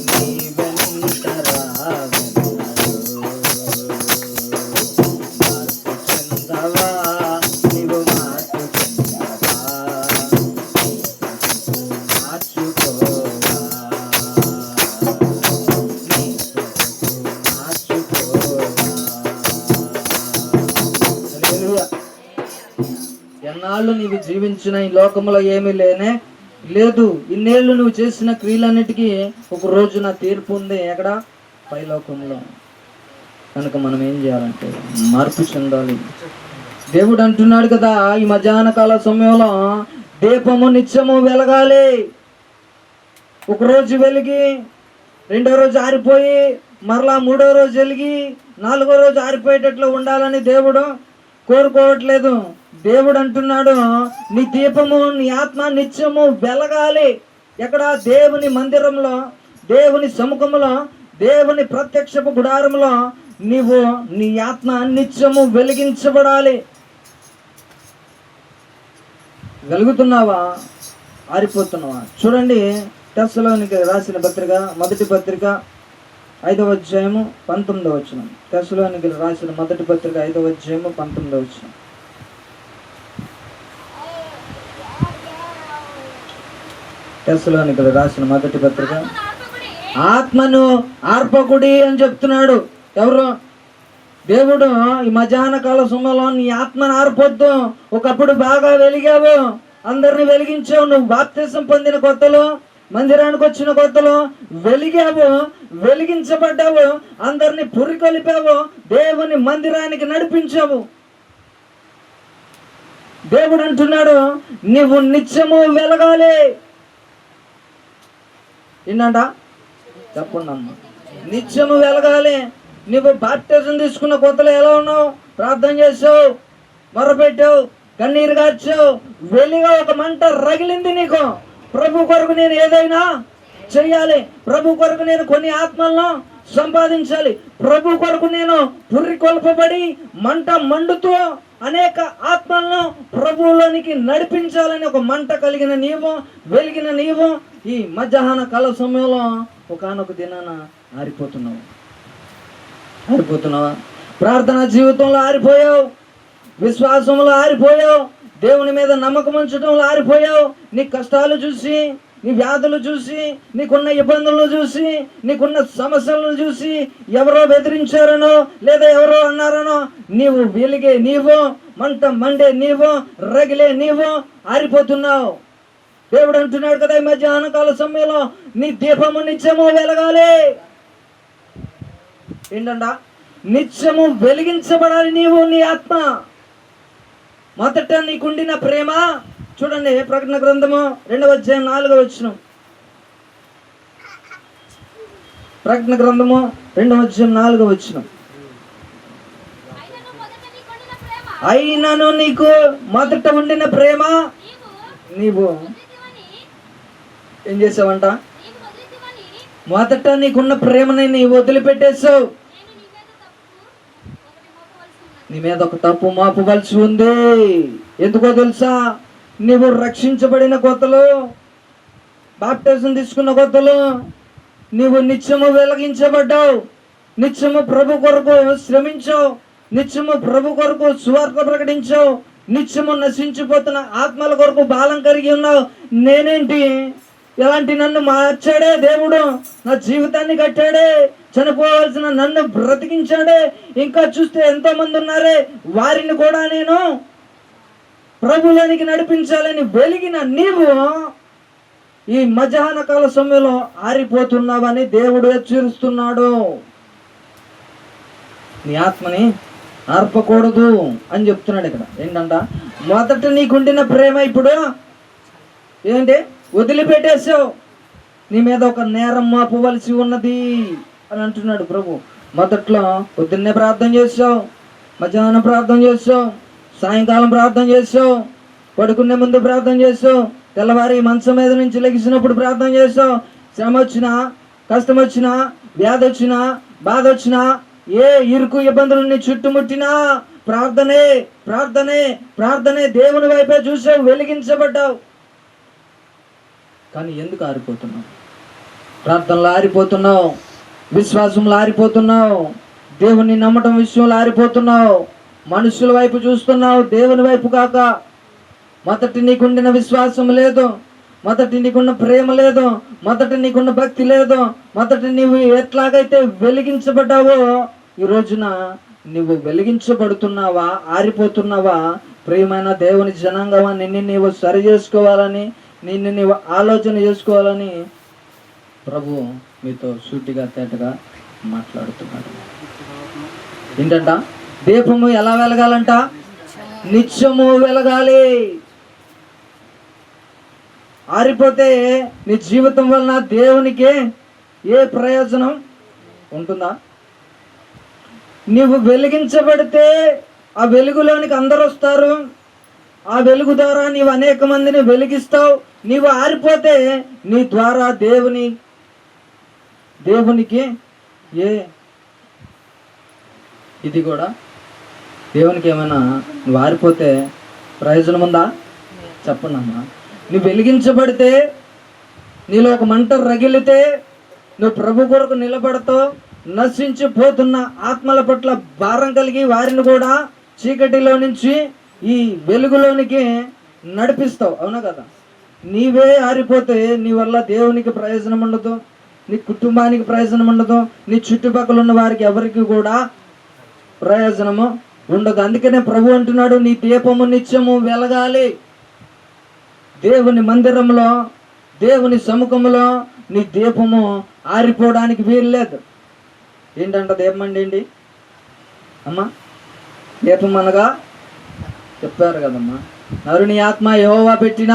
Speaker 3: నీ వెంట రావెన్నడు. మార్పు చెందవా నీవు, మార్పు చెందవా, నీ బ్రతుకు మార్చుకోవా, నీ బ్రతుకు మార్చుకోవా. హల్లెలూయా. ఎన్నాళ్ళు నీవు జీవించిన ఈ లోకంలో ఏమీ లేనే లేదు. ఇన్నేళ్ళు నువ్వు చేసిన క్రియలన్నిటికీ ఒక రోజున తీర్పు ఉంది. ఎక్కడ? పైలోకంలో. కనుక మనం ఏం చేయాలంటే మార్పు చెందాలి. దేవుడు అంటున్నాడు కదా, ఈ మధ్యాహ్న కాల సమయంలో దీపము నిత్యము వెలగాలి. ఒకరోజు వెలిగి రెండో రోజు ఆరిపోయి మరలా మూడో రోజు వెలిగి నాలుగో రోజు ఆరిపోయేటట్లు ఉండాలని దేవుడు కోరుకోవట్లేదు. దేవుడు అంటున్నాడు, నీ దీపము నీ ఆత్మ నిత్యము వెలగాలి. ఎక్కడ? దేవుని మందిరంలో, దేవుని సముఖంలో, దేవుని ప్రత్యక్షపు గుడారంలో నీవు నీ ఆత్మ నిత్యము వెలిగించబడాలి. వెలుగుతున్నావా? ఆరిపోతున్నావా? చూడండి, తెస్సలోనికి రాసిన పత్రిక, మొదటి పత్రిక 5వ అధ్యాయము 19వ వచనం. తెస్సలోనికి రాసిన మొదటి పత్రిక 5వ అధ్యాయము 19వ వచనం. తెస్సలోనికి రాసిన మొదటి పత్రిక. ఆత్మను ఆర్పకుడి అని చెప్తున్నాడు. ఎవరు? దేవుడు. ఈ మధ్యాహ్న కాల సమయంలో నీ ఆత్మను ఆర్పొద్దు. ఒకప్పుడు బాగా వెలిగావు, అందరిని వెలిగించావు. నువ్వు బాప్తిసం పొందిన కొత్తలో, మందిరానికి వచ్చిన కొత్తలో వెలిగావు, వెలిగించబడ్డావు, అందరిని పురికొలిపావు, దేవుని మందిరానికి నడిపించావు. దేవుడు అంటున్నాడు నువ్వు నిత్యము వెలగాలి. ఏంటంట చెప్పండి అమ్మ, నిత్యము వెలగాలి. నువ్వు బాప్టిజం తీసుకున్న కొత్తలో ఎలా ఉన్నావు? ప్రార్థన చేసావు, మొరపెట్టావు, కన్నీరు కార్చావు, వెలిగా ఒక మంట రగిలింది నీకు. ప్రభు కొరకు నేను ఏదైనా చెయ్యాలి, ప్రభు కొరకు నేను కొన్ని ఆత్మలను సంపాదించాలి, ప్రభు కొరకు నేను పుర్రి కొల్పబడి మంట మండుతూ అనేక ఆత్మలను ప్రభువులోనికి నడిపించాలని ఒక మంట కలిగిన నీవు, వెలిగిన నీవు ఈ మధ్యాహ్న కాల సమయంలో ఒకానొక దినాన ఆరిపోతున్నావా? ప్రార్థనా జీవితంలో ఆరిపోయావు, విశ్వాసంలో ఆరిపోయావు, దేవుని మీద నమ్మకం ఉంచడంలో ఆరిపోయావు. నీ కష్టాలు చూసి, నీ వ్యాధులు చూసి, నీకున్న ఇబ్బందులను చూసి, నీకున్న సమస్యలను చూసి ఎవరో బెదిరించారనో లేదా ఎవరో అన్నారనో నీవు వెలిగే నీవు, మంట మండే నీవు, రగిలే నీవు ఆరిపోతున్నావు. దేవుడు అంటున్నాడు కదా ఈ మధ్యాహ్న కాల సమయంలో నీ దీపము నిత్యము వెలగాలి. ఏంటంట? నిత్యము వెలిగించబడాలి నీవు, నీ ఆత్మ. మొదట నీకుండిన ప్రేమ చూడండి, ప్రకటన గ్రంథము 2వ అధ్యాయం 4వ వచనం. ప్రకటన గ్రంథము 2వ అధ్యాయం 4వ వచనం. అయినను నీకు మొదట ఉండిన ప్రేమ నీవు ఏం చేసావంట? మొదట నీకున్న ప్రేమని నీవు వదిలిపెట్టేసావు. నీ మీద ఒక తప్పు మోపవలసి ఉంది. ఎందుకో తెలుసా? నీవు రక్షించబడిన కొత్తలో, బాప్టిజం తీసుకున్న కొత్తలో నీవు నిత్యము వెలిగించబడ్డావు, నిత్యము ప్రభు కొరకు శ్రమించావు, నిత్యము ప్రభు కొరకు సువార్త ప్రకటించావు, నిత్యము నశించిపోతున్న ఆత్మల కొరకు బాలం కలిగి ఉన్నావు. నేనేంటి, ఎలాంటి నన్ను మార్చాడే దేవుడు, నా జీవితాన్ని కట్టాడే, చనిపోవాల్సిన నన్ను బ్రతికించాడే. ఇంకా చూస్తే ఎంతో మంది ఉన్నారే, వారిని కూడా నేను ప్రభులోనికి నడిపించాలని వెలిగిన నీవు ఈ మధ్యాహ్న కాల సమయంలో ఆరిపోతున్నావని దేవుడు హెచ్చరిస్తున్నాడు. నీ ఆత్మని ఆర్పకూడదు అని చెప్తున్నాడు ఇక్కడ. ఏంటంట? మొదట నీకుండిన ప్రేమ ఇప్పుడు ఏంటి? వదిలిపెట్టేసావు. నీ మీద ఒక నేరం మోపవలసి ఉన్నది అని అంటున్నాడు ప్రభు. మొదట్లో పొద్దున్నే ప్రార్థన చేసావు, మధ్యాహ్నం ప్రార్థన చేసావు, సాయంకాలం ప్రార్థన చేసావు, పడుకునే ముందు ప్రార్థన చేసావు, తెల్లవారి మంచం మీద నుంచి లెగిసినప్పుడు ప్రార్థన చేసావు. శ్రమ వచ్చినా, కష్టం వచ్చినా, వ్యాధి వచ్చినా, బాధ వచ్చినా, ఏ ఇరుకు ఇబ్బందులు చుట్టుముట్టినా ప్రార్థనే ప్రార్థనే ప్రార్థనే. దేవుని వైపే చూసావు, వెలిగించబడ్డావు. కానీ ఎందుకు ఆరిపోతున్నావు? ప్రార్థనలో ఆరిపోతున్నావు, విశ్వాసంలో ఆరిపోతున్నావు, దేవుని నమ్మటం విషయంలో ఆరిపోతున్నావు, మనుషుల వైపు చూస్తున్నావు, దేవుని వైపు కాక. మొదటి నీకుండిన విశ్వాసం లేదు, మొదటి నీకున్న ప్రేమ లేదు, మొదటి నీకున్న భక్తి లేదు, మొదటి నీవు ఎట్లాగైతే వెలిగించబడ్డావో ఈ రోజున నువ్వు వెలిగించబడుతున్నావా, ఆరిపోతున్నావా? ప్రియమైన దేవుని జనాంగమా, నిన్ను నీవు సరి చేసుకోవాలని, నిన్ను నీవు ఆలోచన చేసుకోవాలని ప్రభు మీతో సూటిగా తేటగా మాట్లాడుతున్నాడు. ఏంటంట? దీపము ఎలా వెలగాలంట? నిత్యము వెలగాలి. ఆరిపోతే నీ జీవితం వలన దేవునికి ఏ ప్రయోజనం ఉంటుందా? నీవు వెలిగించబడితే ఆ వెలుగులోనికి అందరూ వస్తారు, ఆ వెలుగు ద్వారా నీవు అనేక మందిని వెలిగిస్తావు. నీవు ఆరిపోతే నీ ద్వారా దేవునికి ఏ ఇది కూడా దేవునికి ఏమైనా నువ్వు ఆరిపోతే ప్రయోజనం ఉందా? చెప్పండి అమ్మా. నువ్వు వెలిగించబడితే, నీలో ఒక మంట రగిలితే, నువ్వు ప్రభు కొరకు నిలబడతావు, నశించిపోతున్న ఆత్మల పట్ల భారం కలిగి వారిని కూడా చీకటిలో నుంచి ఈ వెలుగులోనికి నడిపిస్తావు. అవునా కదా? నీవే ఆరిపోతే నీ వల్ల దేవునికి ప్రయోజనం ఉండదు, నీ కుటుంబానికి ప్రయోజనం ఉండదు, నీ చుట్టుపక్కల ఉన్న వారికి ఎవరికి కూడా ప్రయోజనము ఉండదు. అందుకనే ప్రభు అంటున్నాడు, నీ దీపము నిత్యము వెలగాలి. దేవుని మందిరంలో, దేవుని సముఖంలో నీ దీపము ఆరిపోవడానికి వీల్లేదు. ఏంటంట దీపం అండి? ఏంటి అమ్మా? దీపం అనగా చెప్పారు కదమ్మా, నరుని ఆత్మ యెహోవా పెట్టిన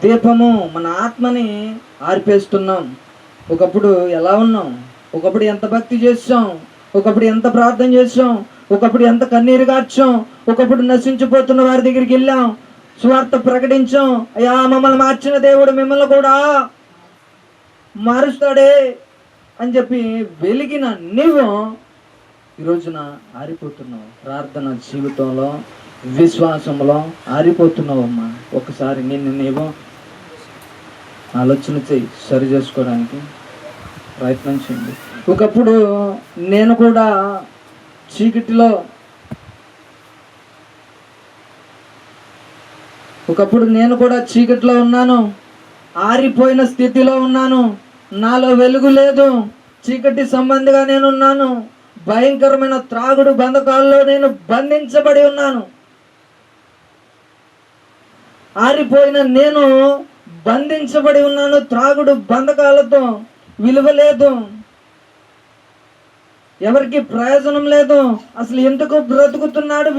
Speaker 3: దీపము. మన ఆత్మని ఆర్పేస్తున్నాం. ఒకప్పుడు ఎలా ఉన్నాం? ఒకప్పుడు ఎంత భక్తి చేసాం, ఒకప్పుడు ఎంత ప్రార్థన చేసాం, ఒకప్పుడు ఎంత కన్నీరు కార్చాం, ఒకప్పుడు నశించిపోతున్న వారి దగ్గరికి వెళ్ళాం, సువార్త ప్రకటించాం. అయ్యా మమ్మల్ని మార్చిన దేవుడు మిమ్మల్ని కూడా మారుస్తాడే అని చెప్పి వెలిగిన నీవు ఈ రోజున ఆరిపోతున్నావు. ప్రార్థన జీవితంలో, విశ్వాసంలో ఆరిపోతున్నావు అమ్మా. ఒకసారి నిన్ను నీవు ఆలోచన చేయి, సరి చేసుకోవడానికి ప్రయత్నం చేయండి. ఒకప్పుడు నేను కూడా చీకటిలో, ఉన్నాను, ఆరిపోయిన స్థితిలో ఉన్నాను. నాలో వెలుగు లేదు, చీకటి సంబంధిగా నేనున్నాను. భయంకరమైన త్రాగుడు బంధకాల్లో నేను బంధించబడి ఉన్నాను. ఆరిపోయిన నేను బంధించబడి ఉన్నాను త్రాగుడు బంధకాలతో. విలువ లేదు, ఎవరికి ప్రయోజనం లేదు. అసలు ఎందుకు బ్రతుకుతున్నాడు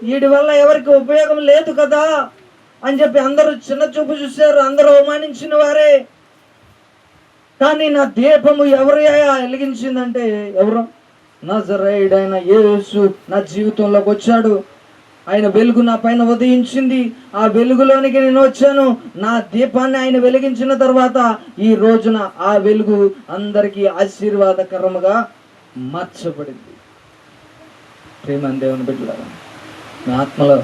Speaker 3: వీడి వల్ల ఎవరికి ఉపయోగం లేదు కదా అని చెప్పి అందరూ చిన్న చూపు చూశారు, అందరూ అవమానించిన వారే. కానీ నా దీపము ఎవరు వెలిగించిందంటే ఎవరు? నజరేయుడైన యేసు నా జీవితంలోకి వచ్చాడు. ఆయన వెలుగు నా పైన ఉదయించింది. ఆ వెలుగులోనికి నేను వచ్చాను. నా దీపాన్ని ఆయన వెలిగించిన తర్వాత ఈ రోజున ఆ వెలుగు అందరికీ ఆశీర్వాదకరముగా మార్చబడింది. ప్రేమ దేవుని బిడ్డలారా, మీ ఆత్మలో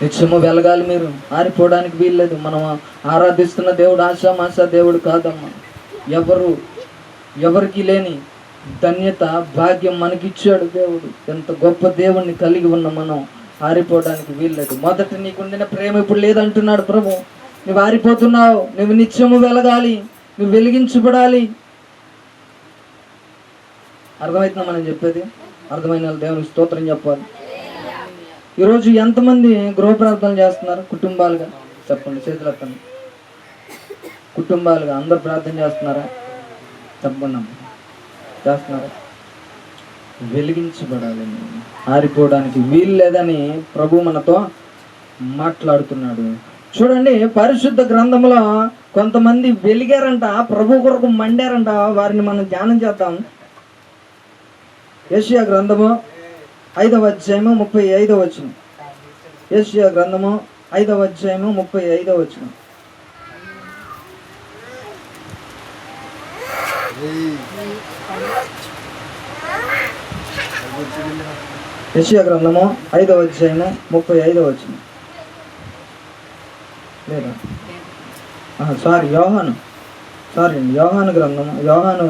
Speaker 3: నిత్యము వెలగాలి. మీరు ఆరిపోవడానికి వీల్లేదు. మనం ఆరాధిస్తున్న దేవుడు ఆశామాష దేవుడు కాదమ్మా. ఎవరికి లేని ధన్యత, భాగ్యం మనకిచ్చాడు దేవుడు. ఎంత గొప్ప దేవుణ్ణి కలిగి ఉన్న మనం ఆరిపోవడానికి వీల్లేదు. మొదట నీకుండిన ప్రేమ ఇప్పుడు లేదంటున్నాడు ప్రభు. నువ్వు ఆరిపోతున్నావు, నువ్వు నిత్యము వెలగాలి, నువ్వు వెలిగించబడాలి. అర్థమవుతుందా మనం చెప్పేది? అర్థమైన దేవునికి స్తోత్రం చెప్పాలి. ఈరోజు ఎంతమంది గృహ ప్రార్థనలు చేస్తున్నారు కుటుంబాలుగా? చెప్పండి, చేతులు ఎత్తండి. కుటుంబాలుగా అందరు ప్రార్థన చేస్తున్నారా? తప్పకుండా చేస్తున్నారా? వెలిగించబడాలి, ఆరిపోవడానికి వీలు లేదని ప్రభు మనతో మాట్లాడుతున్నాడు. చూడండి, పరిశుద్ధ గ్రంథంలో కొంతమంది వెలిగారంట, ప్రభు కొరకు మండారంట. వారిని మనం ధ్యానం చేద్దాం. యెషయా గ్రంథము 5వ అధ్యాయము 35వ వచనం. యెషయా గ్రంథము 5వ అధ్యాయము 35వ వచనం. యెషయా గ్రంథము 5వ అధ్యాయము 35వ వచనం. లేదా యోహాను గ్రంథము, యోహాను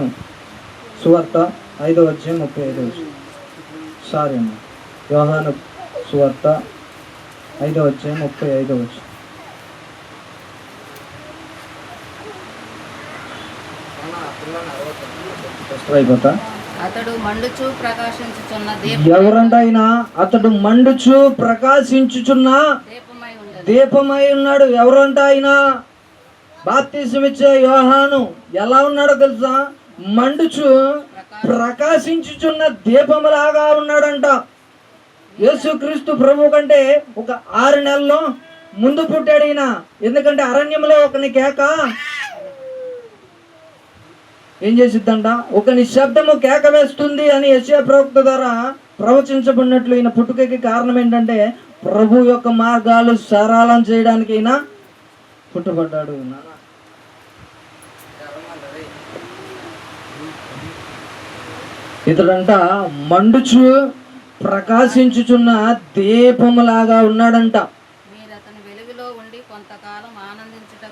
Speaker 3: సువార్త 5వ అధ్యాయం 35వ వచనం. యోహాను సువార్త 5వ అధ్యాయం 35వ వచనం. ఎవరంట ఆయన? అతడు మండుచు ప్రకాశించుచున్న దీపమై ఉన్నాడు. ఎవరంట ఆయన? బాప్తిసం ఇచ్చే యోహాను. ఎలా ఉన్నాడో తెలుసా? మండుచు ప్రకాశించుచున్న దీపములాగా ఉన్నాడంట. యేసుక్రీస్తు ప్రభు కంటే ఒక 6 నెలలు ముందు పుట్టాడు ఈయన. ఎందుకంటే అరణ్యంలో ఒకని కేక ఏం చేసిద్దంట? ఒక నిశ్శబ్దము కేక వేస్తుంది అని యెషయా ప్రవక్త ద్వారా ప్రవచించబడినట్లు ఈయన పుట్టుకకి కారణం ఏంటంటే ప్రభు యొక్క మార్గాలు సరళం చేయడానికి ఈయన పుట్టబడ్డాడు. ఇతడంట మండుచు ప్రకాశించుచున్న దీపములాగా ఉన్నాడంట.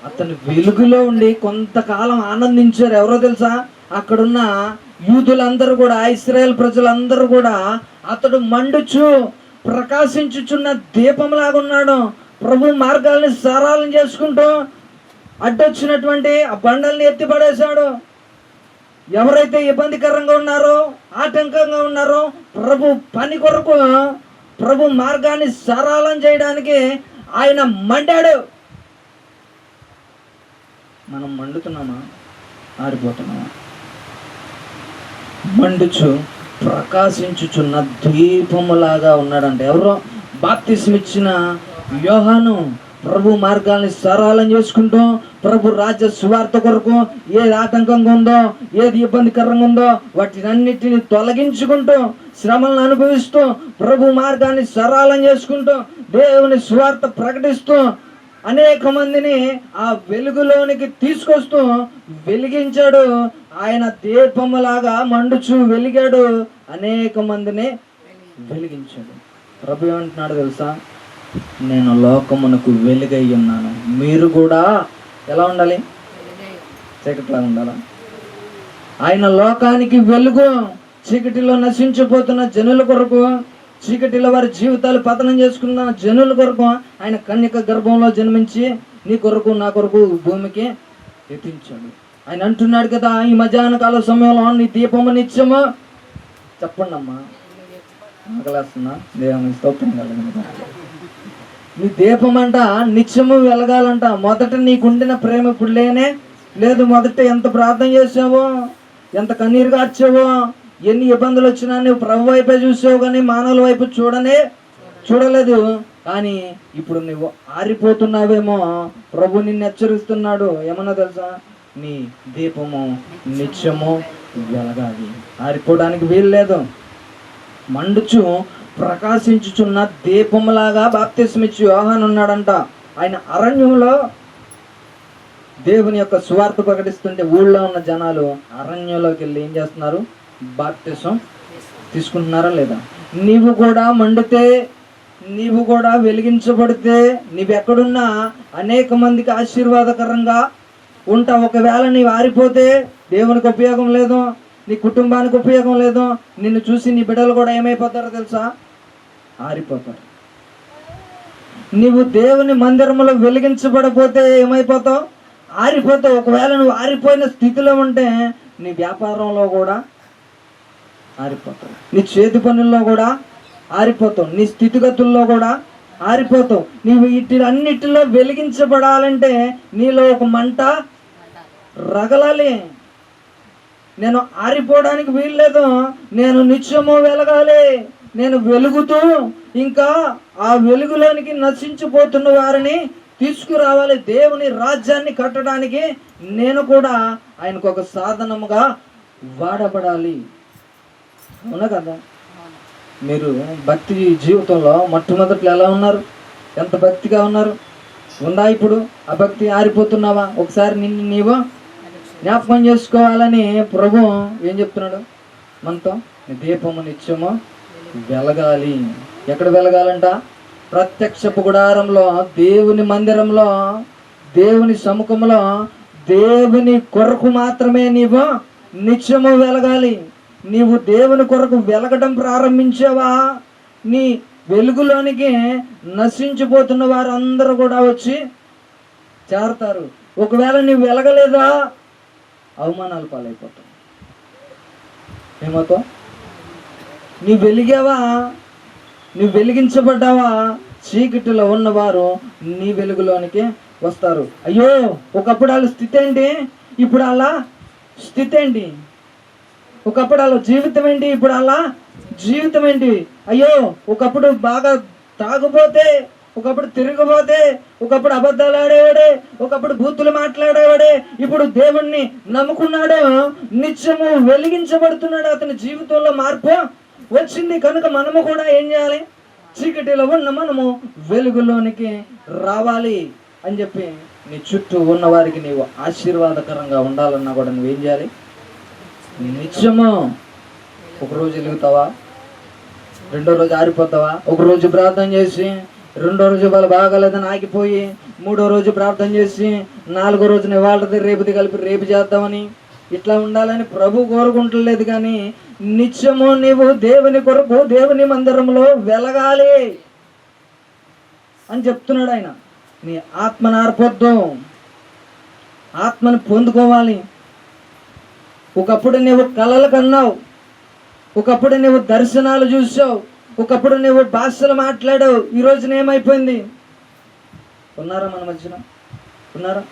Speaker 3: అతను వెలుగులో ఉండి కొంతకాలం ఆనందించారు. ఎవరో తెలుసా? అక్కడున్న యూదులందరూ కూడా, ఇశ్రాయేల్ ప్రజలందరూ కూడా అతడు మండుచు ప్రకాశించుచున్న దీపంలాగా ఉన్నాడు. ప్రభు మార్గాల్ని సరళం చేసుకుంటూ అడ్డొచ్చినటువంటి ఆ బండల్ని ఎత్తిపడేశాడు. ఎవరైతే ఇబ్బందికరంగా ఉన్నారో, ఆటంకంగా ఉన్నారో, ప్రభు పని కొరకు, ప్రభు మార్గాన్ని సరళం చేయడానికి ఆయన మండాడు. మనం మండుతున్నామా? ఆరిపోతున్నామా? మండుచు ప్రకాశించుచున్న దీపములాగా ఉన్నాడంట. ఎవరో బాప్తిస్మ ఇచ్చిన యోహాను ప్రభు మార్గాల్ని సరళం చేసుకుంటూ ప్రభు రాజ్య సువార్త కొరకు ఏది ఆటంకంగా ఉందో, ఏది ఇబ్బందికరంగా ఉందో వాటినన్నిటిని తొలగించుకుంటూ శ్రమలను అనుభవిస్తూ ప్రభు మార్గాన్ని సరళం చేసుకుంటూ దేవుని సువార్త ప్రకటిస్తూ అనేక మందిని ఆ వెలుగులోనికి తీసుకొస్తూ వెలిగించాడు. ఆయన దీపములాగా మండుచు వెలిగాడు, అనేక మందిని వెలిగించాడు. ప్రభు ఏమంటున్నాడు తెలుసా? నేను లోకమునకు వెలుగై ఉన్నాను. మీరు కూడా ఎలా ఉండాలి? చీకటిలా ఉండాలా? ఆయన లోకానికి వెలుగు. చీకటిలో నశించిపోతున్న జనుల కొరకు, చీకటిలో వారి జీవితాలు పతనం చేసుకున్న జనుల కొరకు ఆయన కన్యక గర్భంలో జన్మించి నీ కొరకు నా కొరకు భూమికి ఎత్తించాడు. ఆయన అంటున్నాడు కదా, ఈ మధ్యాహ్న కాల సమయంలో నీ దీపము నిత్యము. చెప్పండి అమ్మా, ఆకలేస్తున్నా? దేవుని స్తోత్రం కలుగును. నీ దీపం అంట నిత్యము వెలగాలంట. మొదట నీకుండిన ప్రేమ ఇప్పుడు లేదు. మొదట ఎంత ప్రార్థన చేసావో, ఎంత కన్నీరు కార్చావో, ఎన్ని ఇబ్బందులు వచ్చినా నువ్వు ప్రభు వైపే చూసావు కానీ మానవుల వైపు చూడలేదు. కానీ ఇప్పుడు నువ్వు ఆరిపోతున్నావేమో. ప్రభు నిన్ను హెచ్చరిస్తున్నాడు. ఏమన్నా తెలుసా? నీ దీపము నిత్యము వెలగాలి. ఆరిపోవడానికి వీలు లేదు. మండుచు ప్రకాశించుచున్న దీపంలాగా బాప్తిస్మిచ్చి యోహాను ఉన్నాడంట. ఆయన అరణ్యంలో దేవుని యొక్క సువార్త ప్రకటిస్తుంటే ఊళ్ళో ఉన్న జనాలు అరణ్యంలోకి వెళ్ళి ఏం చేస్తున్నారు? బాప్తిసం తీసుకుంటున్నారా లేదా? నీవు కూడా మండితే, నీవు కూడా వెలిగించబడితే, నీవెక్కడున్నా అనేక మందికి ఆశీర్వాదకరంగా ఉంటావు. ఒకవేళ నీవు ఆరిపోతే దేవునికి ఉపయోగం లేదు, నీ కుటుంబానికి ఉపయోగం లేదు. నిన్ను చూసి నీ బిడ్డలు కూడా ఏమైపోతారో తెలుసా? ఆరిపోతారు. నీవు దేవుని మందిరంలో వెలిగించబడపోతే ఏమైపోతావు? ఆరిపోతావు. ఒకవేళ నువ్వు ఆరిపోయిన స్థితిలో ఉంటే నీ వ్యాపారంలో కూడా ఆరిపోతావు, నీ చేతి పనుల్లో కూడా ఆరిపోతావు, నీ స్థితిగతుల్లో కూడా ఆరిపోతావు. నీవు అన్నిటిలో వెలిగించబడాలంటే నీలో ఒక మంట రగలాలి. నేను ఆరిపోవడానికి వీల్లేదు. నేను నిత్యము వెలగాలి. నేను వెలుగుతూ ఇంకా ఆ వెలుగులోనికి నశించిపోతున్న వారిని తీసుకురావాలి. దేవుని రాజ్యాన్ని కట్టడానికి నేను కూడా ఆయనకు ఒక సాధనముగా వాడబడాలి. అవునా కదా? మీరు భక్తి జీవితంలో మొట్టమొదట్లో ఎలా ఉన్నారు? ఎంత భక్తిగా ఉన్నారు? ఉందా ఇప్పుడు ఆ భక్తి? ఆరిపోతున్నావా? ఒకసారి నిన్ను నీవు జ్ఞాపకం చేసుకోవాలని ప్రభు ఏం చెప్తున్నాడు మనతో? దీపము నిత్యము వెలగాలి. ఎక్కడ వెలగాలంట? ప్రత్యక్షపు గుడారంలో, దేవుని మందిరంలో, దేవుని సముఖంలో, దేవుని కొరకు మాత్రమే నీవు నిత్యము వెలగాలి. నీవు దేవుని కొరకు వెలగడం ప్రారంభించావా, నీ వెలుగులోనికి నశించిపోతున్న వారందరూ కూడా వచ్చి చేరతారు. ఒకవేళ నీవు వెలగలేదా, అవమానాలు పాలైపోతావు. ఏమవుతావు? నీ వెలిగావా, నువ్వు వెలిగించబడ్డావా, చీకటిలో ఉన్నవారు నీ వెలుగులోనికి వస్తారు. అయ్యో, ఒకప్పుడు వాళ్ళ స్థితి ఏంటి, ఇప్పుడు అలా స్థితి ఏంటి? ఒకప్పుడు అలా జీవితం ఏంటి, ఇప్పుడు అలా జీవితం ఏంటి? అయ్యో, ఒకప్పుడు బాగా తాగుపోతే, ఒకప్పుడు తిరిగిపోతే, ఒకప్పుడు అబద్ధాలు ఆడేవాడే, ఒకప్పుడు బూతులు మాట్లాడేవాడే, ఇప్పుడు దేవుణ్ణి నమ్ముకున్నాడు, నిత్యము వెలిగించబడుతున్నాడు. అతని జీవితంలో మార్పు వచ్చింది. కనుక మనము కూడా ఏం చేయాలి? చీకటిలో ఉన్న మనము వెలుగులోనికి రావాలి అని చెప్పి నీ చుట్టూ ఉన్న వారికి నీవు ఆశీర్వాదకరంగా ఉండాలన్నా కూడా నువ్వేం చేయాలి? నిత్యము ఒకరోజు వెలుగుతావా, రెండో రోజు ఆరిపోతావా? ఒకరోజు ప్రార్థన చేసి, రెండో రోజు వాళ్ళు బాగాలేదని ఆగిపోయి, మూడో రోజు ప్రార్థన చేసి, నాలుగో రోజున వాళ్ళది రేపుది కలిపి రేపు చేద్దామని ఇట్లా ఉండాలని ప్రభు కోరుకుంటలేదు. కానీ నిత్యము నీవు దేవుని కొరకు దేవుని మందిరంలో వెలగాలి అని చెప్తున్నాడు ఆయన. నీ ఆత్మను ఆర్పొద్దు, ఆత్మను పొందుకోవాలి. ఒకప్పుడు నువ్వు కలలు కన్నావు, ఒకప్పుడు నువ్వు దర్శనాలు చూసావు, ఒకప్పుడు నువ్వు భాషలు మాట్లాడావు. ఈ రోజున ఏమైపోయింది? ఉన్నారా మన మధ్యన? ఉన్నారా?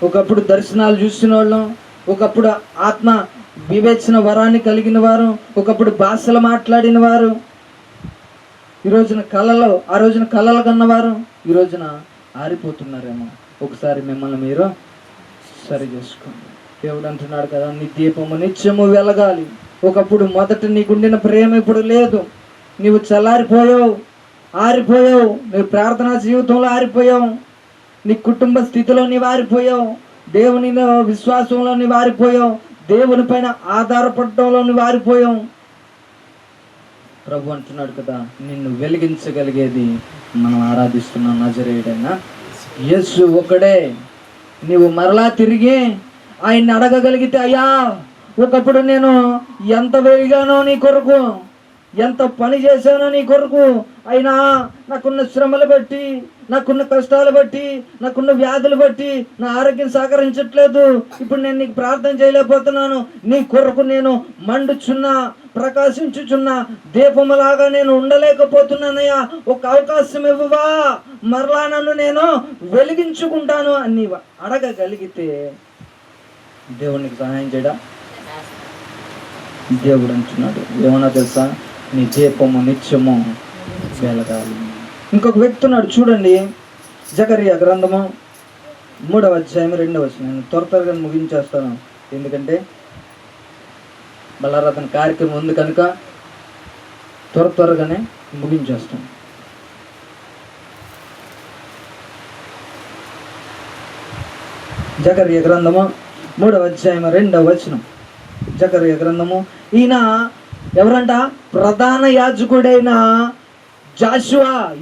Speaker 3: ఒకప్పుడు దర్శనాలు చూసిన వాళ్ళం, ఒకప్పుడు ఆత్మ వివేచన వరాన్ని కలిగిన వారు, ఒకప్పుడు భాషలు మాట్లాడిన వారు. ఈ రోజున ఆ రోజున కళలు కన్నవారు ఈ రోజున ఆరిపోతున్నారేమో. ఒకసారి మిమ్మల్ని మీరు సరి చేసుకోండి. దేవుడు అంటున్నాడు కదా, నీ దీపము నిత్యము వెలగాలి. ఒకప్పుడు మొదట నీకుండిన ప్రేమ ఇప్పుడు లేదు. నీవు చల్లారిపోయావు, ఆరిపోయావు. నువ్వు ప్రార్థనా జీవితంలో ఆరిపోయావు, నీ కుటుంబ స్థితిలో నీవు ఆరిపోయావు, దేవునిలో విశ్వాసంలో నీవు ఆరిపోయావు, దేవుని పైన ఆధారపడటంలో నువ్వు ఆరిపోయావు. ప్రభు అంటున్నాడు కదా, నిన్ను వెలిగించగలిగేది మనం ఆరాధిస్తున్న నజరేయుడైన యేసు ఒక్కడే. నీవు మరలా తిరిగి ఆయన్ని అడగగలిగితే, అయ్యా ఒకప్పుడు నేను ఎంత వెలిగానో నీ కొరకు, ఎంత పని చేశానో నీ కొరకు, అయినా నాకున్న శ్రమలు బట్టి, నాకున్న కష్టాలు బట్టి, నాకున్న వ్యాధులు బట్టి నా ఆరోగ్యం సహకరించట్లేదు, ఇప్పుడు నేను నీకు ప్రార్థన చేయలేకపోతున్నాను. నీ కొరకు నేను మండుచున్నా, ప్రకాశించుచున్న దీపములాగా నేను ఉండలేకపోతున్నానయ్యా, ఒక అవకాశం ఇవ్వవా, మరలా నన్ను నేను వెలిగించుకుంటాను అని అడగగలిగితే దేవునికి సహాయం చేయడా? దేవుడు అంటున్నాడు ఏమన్నా తెలుసా, నీ దీపము నిత్యము వెలగాలి. ఇంకొక వ్యక్తి ఉన్నాడు చూడండి, జకరియా గ్రంథము 3వ అధ్యాయం 2వ వచనం. నేను త్వరగా ముగించేస్తాను, ఎందుకంటే బలారాధన కార్యక్రమం ఉంది కనుక త్వరగానే ముగించేస్తాను. జకరియా గ్రంథము 3వ అధ్యాయం 2వ వచనం. జకరియా గ్రంథము, ఈయన ఎవరంట? ప్రధాన యాజకుడైన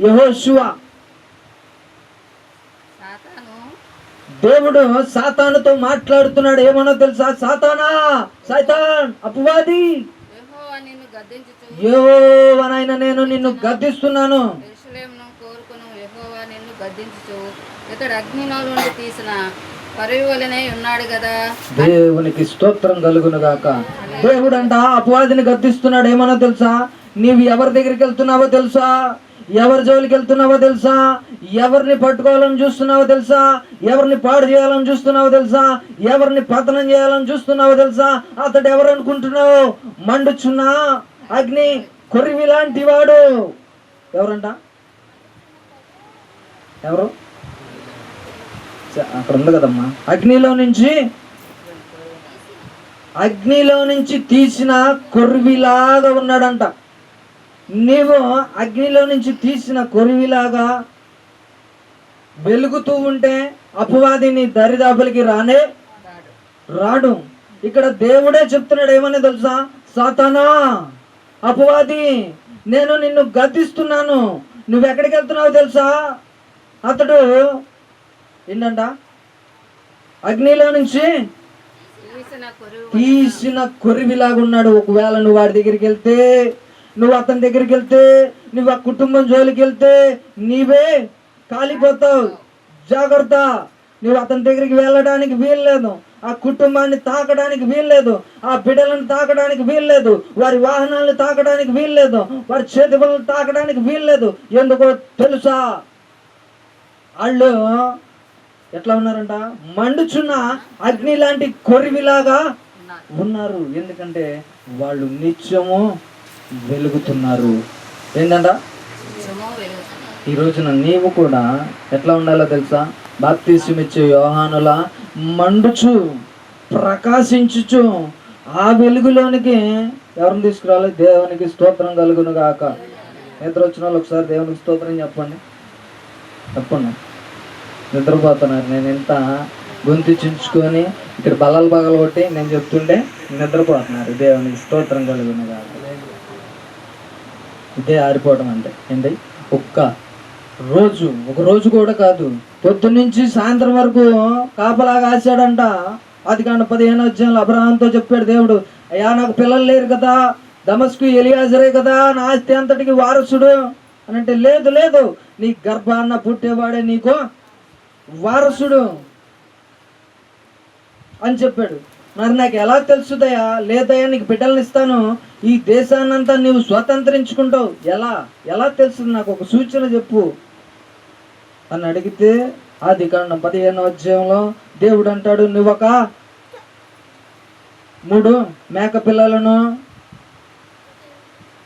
Speaker 3: యెహోషువ. దేవుడు సాతానుతో మాట్లాడుతున్నాడు. ఏమన్నా తెలుసా? సాతానా, సైతాన్, అపవాది, యెహోవానైన నేను నిన్ను గద్దిస్తున్నాను.
Speaker 5: ఇతడు అగ్నిలో నుండి తీసిన పరివలనే ఉన్నాడు కదా.
Speaker 3: దేవునికి స్తోత్రం కలుగును గాక. దేవుడు అంట అపవాదిని గద్దిస్తున్నాడు. ఏమన్నా తెలుసా? నీవు ఎవరి దగ్గరికి వెళ్తున్నావో తెలుసా? ఎవరి జోలికి వెళ్తున్నావో తెలుసా? ఎవరిని పట్టుకోవాలని చూస్తున్నావో తెలుసా? ఎవరిని పాడు చేయాలని చూస్తున్నావో తెలుసా? ఎవరిని పతనం చేయాలని చూస్తున్నావో తెలుసా? అతడు ఎవరు అనుకుంటున్నావు? మండుచున్న అగ్ని కొరివి లాంటి వాడు. ఎవరంట? ఎవరు? అక్కడ ఉంది కదమ్మా, అగ్నిలో నుంచి తీసిన కొరివిలాగా ఉన్నాడంట. నీవు అగ్నిలో నుంచి తీసిన కొరివిలాగా వెలుగుతూ ఉంటే అపవాదిని దరిదాపులకి రాడు. ఇక్కడ దేవుడే చెప్తున్నాడు. ఏమని తెలుసా? సాతానా, అపవాది, నేను నిన్ను గద్దిస్తున్నాను. నువ్వు ఎక్కడికి వెళ్తున్నావు తెలుసా? అతడు ఏంటంట? అగ్నిలో నుంచి తీసిన కొరివిలాగా ఉన్నాడు. ఒకవేళ నువ్వు వాడి దగ్గరికి వెళ్తే, నువ్వు అతని దగ్గరికి వెళ్తే, నువ్వు ఆ కుటుంబం జోలికి వెళ్తే నీవే కాలిపోతావు. జాగ్రత్త. నువ్వు అతని దగ్గరికి వెళ్ళడానికి వీల్లేదు, ఆ కుటుంబాన్ని తాకడానికి వీల్లేదు, ఆ బిడ్డలను తాకడానికి వీల్లేదు, వారి వాహనాలను తాకడానికి వీల్లేదు, వారి చేతి పనులను తాకడానికి వీల్లేదు. ఎందుకో తెలుసా? వాళ్ళు ఎట్లా ఉన్నారంట? మండుచున్న అగ్ని లాంటి కొరివిలాగా ఉన్నారు. ఎందుకంటే వాళ్ళు నిత్యము వెలుగుతున్నారు. ఏంటంట? ఈ రోజున నీవు కూడా ఎట్లా ఉండాలో తెలుసా? బాప్తిస్మం ఇచ్చే యోహానులా మండుచు, ప్రకాశించుచు ఆ వెలుగులోనికి ఎవరిని తీసుకురావాలి? దేవునికి స్తోత్రం కలుగును గాక. నిద్ర వచ్చిన వాళ్ళు ఒకసారి దేవునికి స్తోత్రం చెప్పండి. నిద్రపోతున్నారు. నేను ఎంత గొంతు చించుకొని ఇక్కడ బల్లలు కొట్టి నేను చెప్తుంటే నిద్రపోతున్నారు. దేవునికి స్తోత్రం కలుగును గాక. ఇదే ఆరిపోవడం అంటే ఏంటి? ఒక రోజు కూడా కాదు, పొద్దున్నుంచి సాయంత్రం వరకు కాపలా కాశాడంట. ఆదికాండం 15వ అధ్యాయంలో అబ్రహాంతో చెప్పాడు దేవుడు, అయ్యా నాకు పిల్లలు లేరు కదా, దమస్కు ఎలియాజరే కదా నా ఆస్తి అంతటికి వారసుడు అని అంటే, లేదు నీ గర్భాన్న పుట్టేవాడే నీకు వారసుడు అని చెప్పాడు. మరి నాకు ఎలా తెలుసుదయ్యా? లేదయ్యా నీకు బిడ్డలను ఇస్తాను, ఈ దేశాన్నంతా నీవు స్వతంత్రించుకుంటావు. ఎలా తెలుస్తుంది? నాకు ఒక సూచన చెప్పు అని అడిగితే, ఆదికాండం 15వ అధ్యాయంలో దేవుడు అంటాడు, నువ్వొక 3 మేక పిల్లలను,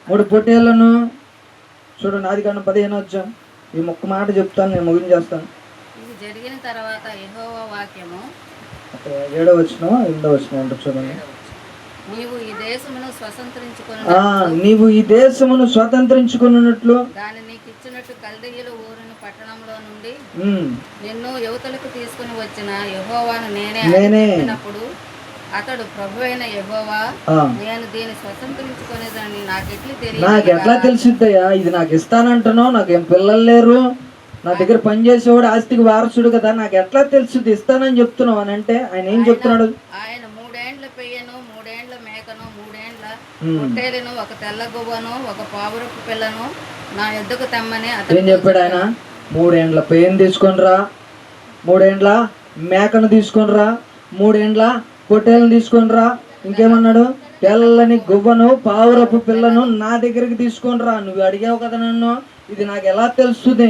Speaker 3: 3 పొట్టేళ్లను చూడండి, ఆదికాండం 15వ అధ్యాయం. ఈ ఒక్క మాట చెప్తాను, నేను ముగించేస్తాను.
Speaker 5: ఇది జరిగిన తర్వాత యెహోవా వాక్యము
Speaker 3: 7వ వచనం 8వ వచనం అంటే చూడండి.
Speaker 5: నీవు ఈ దేశమును స్వతంత్రించుకొని
Speaker 3: నీవు ఈ దేశమును స్వతంత్రించుకున్నట్లు
Speaker 5: దాన్ని నీకు ఇచ్చినట్టు కల్దీయుల ఊరిని పట్టణంలో నుండి నిన్ను యువతలకు తీసుకుని వచ్చిన యెహోవాను నేనే చెప్పినప్పుడు అతడు ప్రభువైన యెహోవా నేను దీన్ని స్వతంత్రించుకునేదాన్ని
Speaker 3: నాకు ఎట్లా తెలిసిద్దయ్యా? ఇది నాకు ఇస్తానంటున్నావు, నాకేం పిల్లలు లేరు, నా దగ్గర పనిచేసేవాడు ఆస్తికి వారసుడు కదా, నాకు ఎట్లా తెలుసుది ఇస్తానని చెప్తున్నావు అని అంటే ఆయన ఏం చెప్తున్నాడు?
Speaker 5: ఆయన 3 ఏండ్ల పెయ్యను, 3 ఏండ్ల మేకను, 3 ఏండ్ల పొట్టేలును, ఒక తెల్ల గువ్వను, ఒక పావురపు పిల్లను నా ఎద్దుకు తెమ్మని
Speaker 3: ఏం చెప్పాడు ఆయన? 3 ఏండ్ల పెయ్యను తీసుకొనిరా, 3 ఏండ్ల మేకను తీసుకొనిరా, 3 ఏండ్ల పొట్టేలను తీసుకొనిరా, ఇంకేమన్నాడు? తెల్లని గువ్వను పావురపు పిల్లను నా దగ్గరికి తీసుకొనిరా. నువ్వు అడిగావు కదా నన్ను, ఇది నాకు ఎలా తెలుస్తుంది?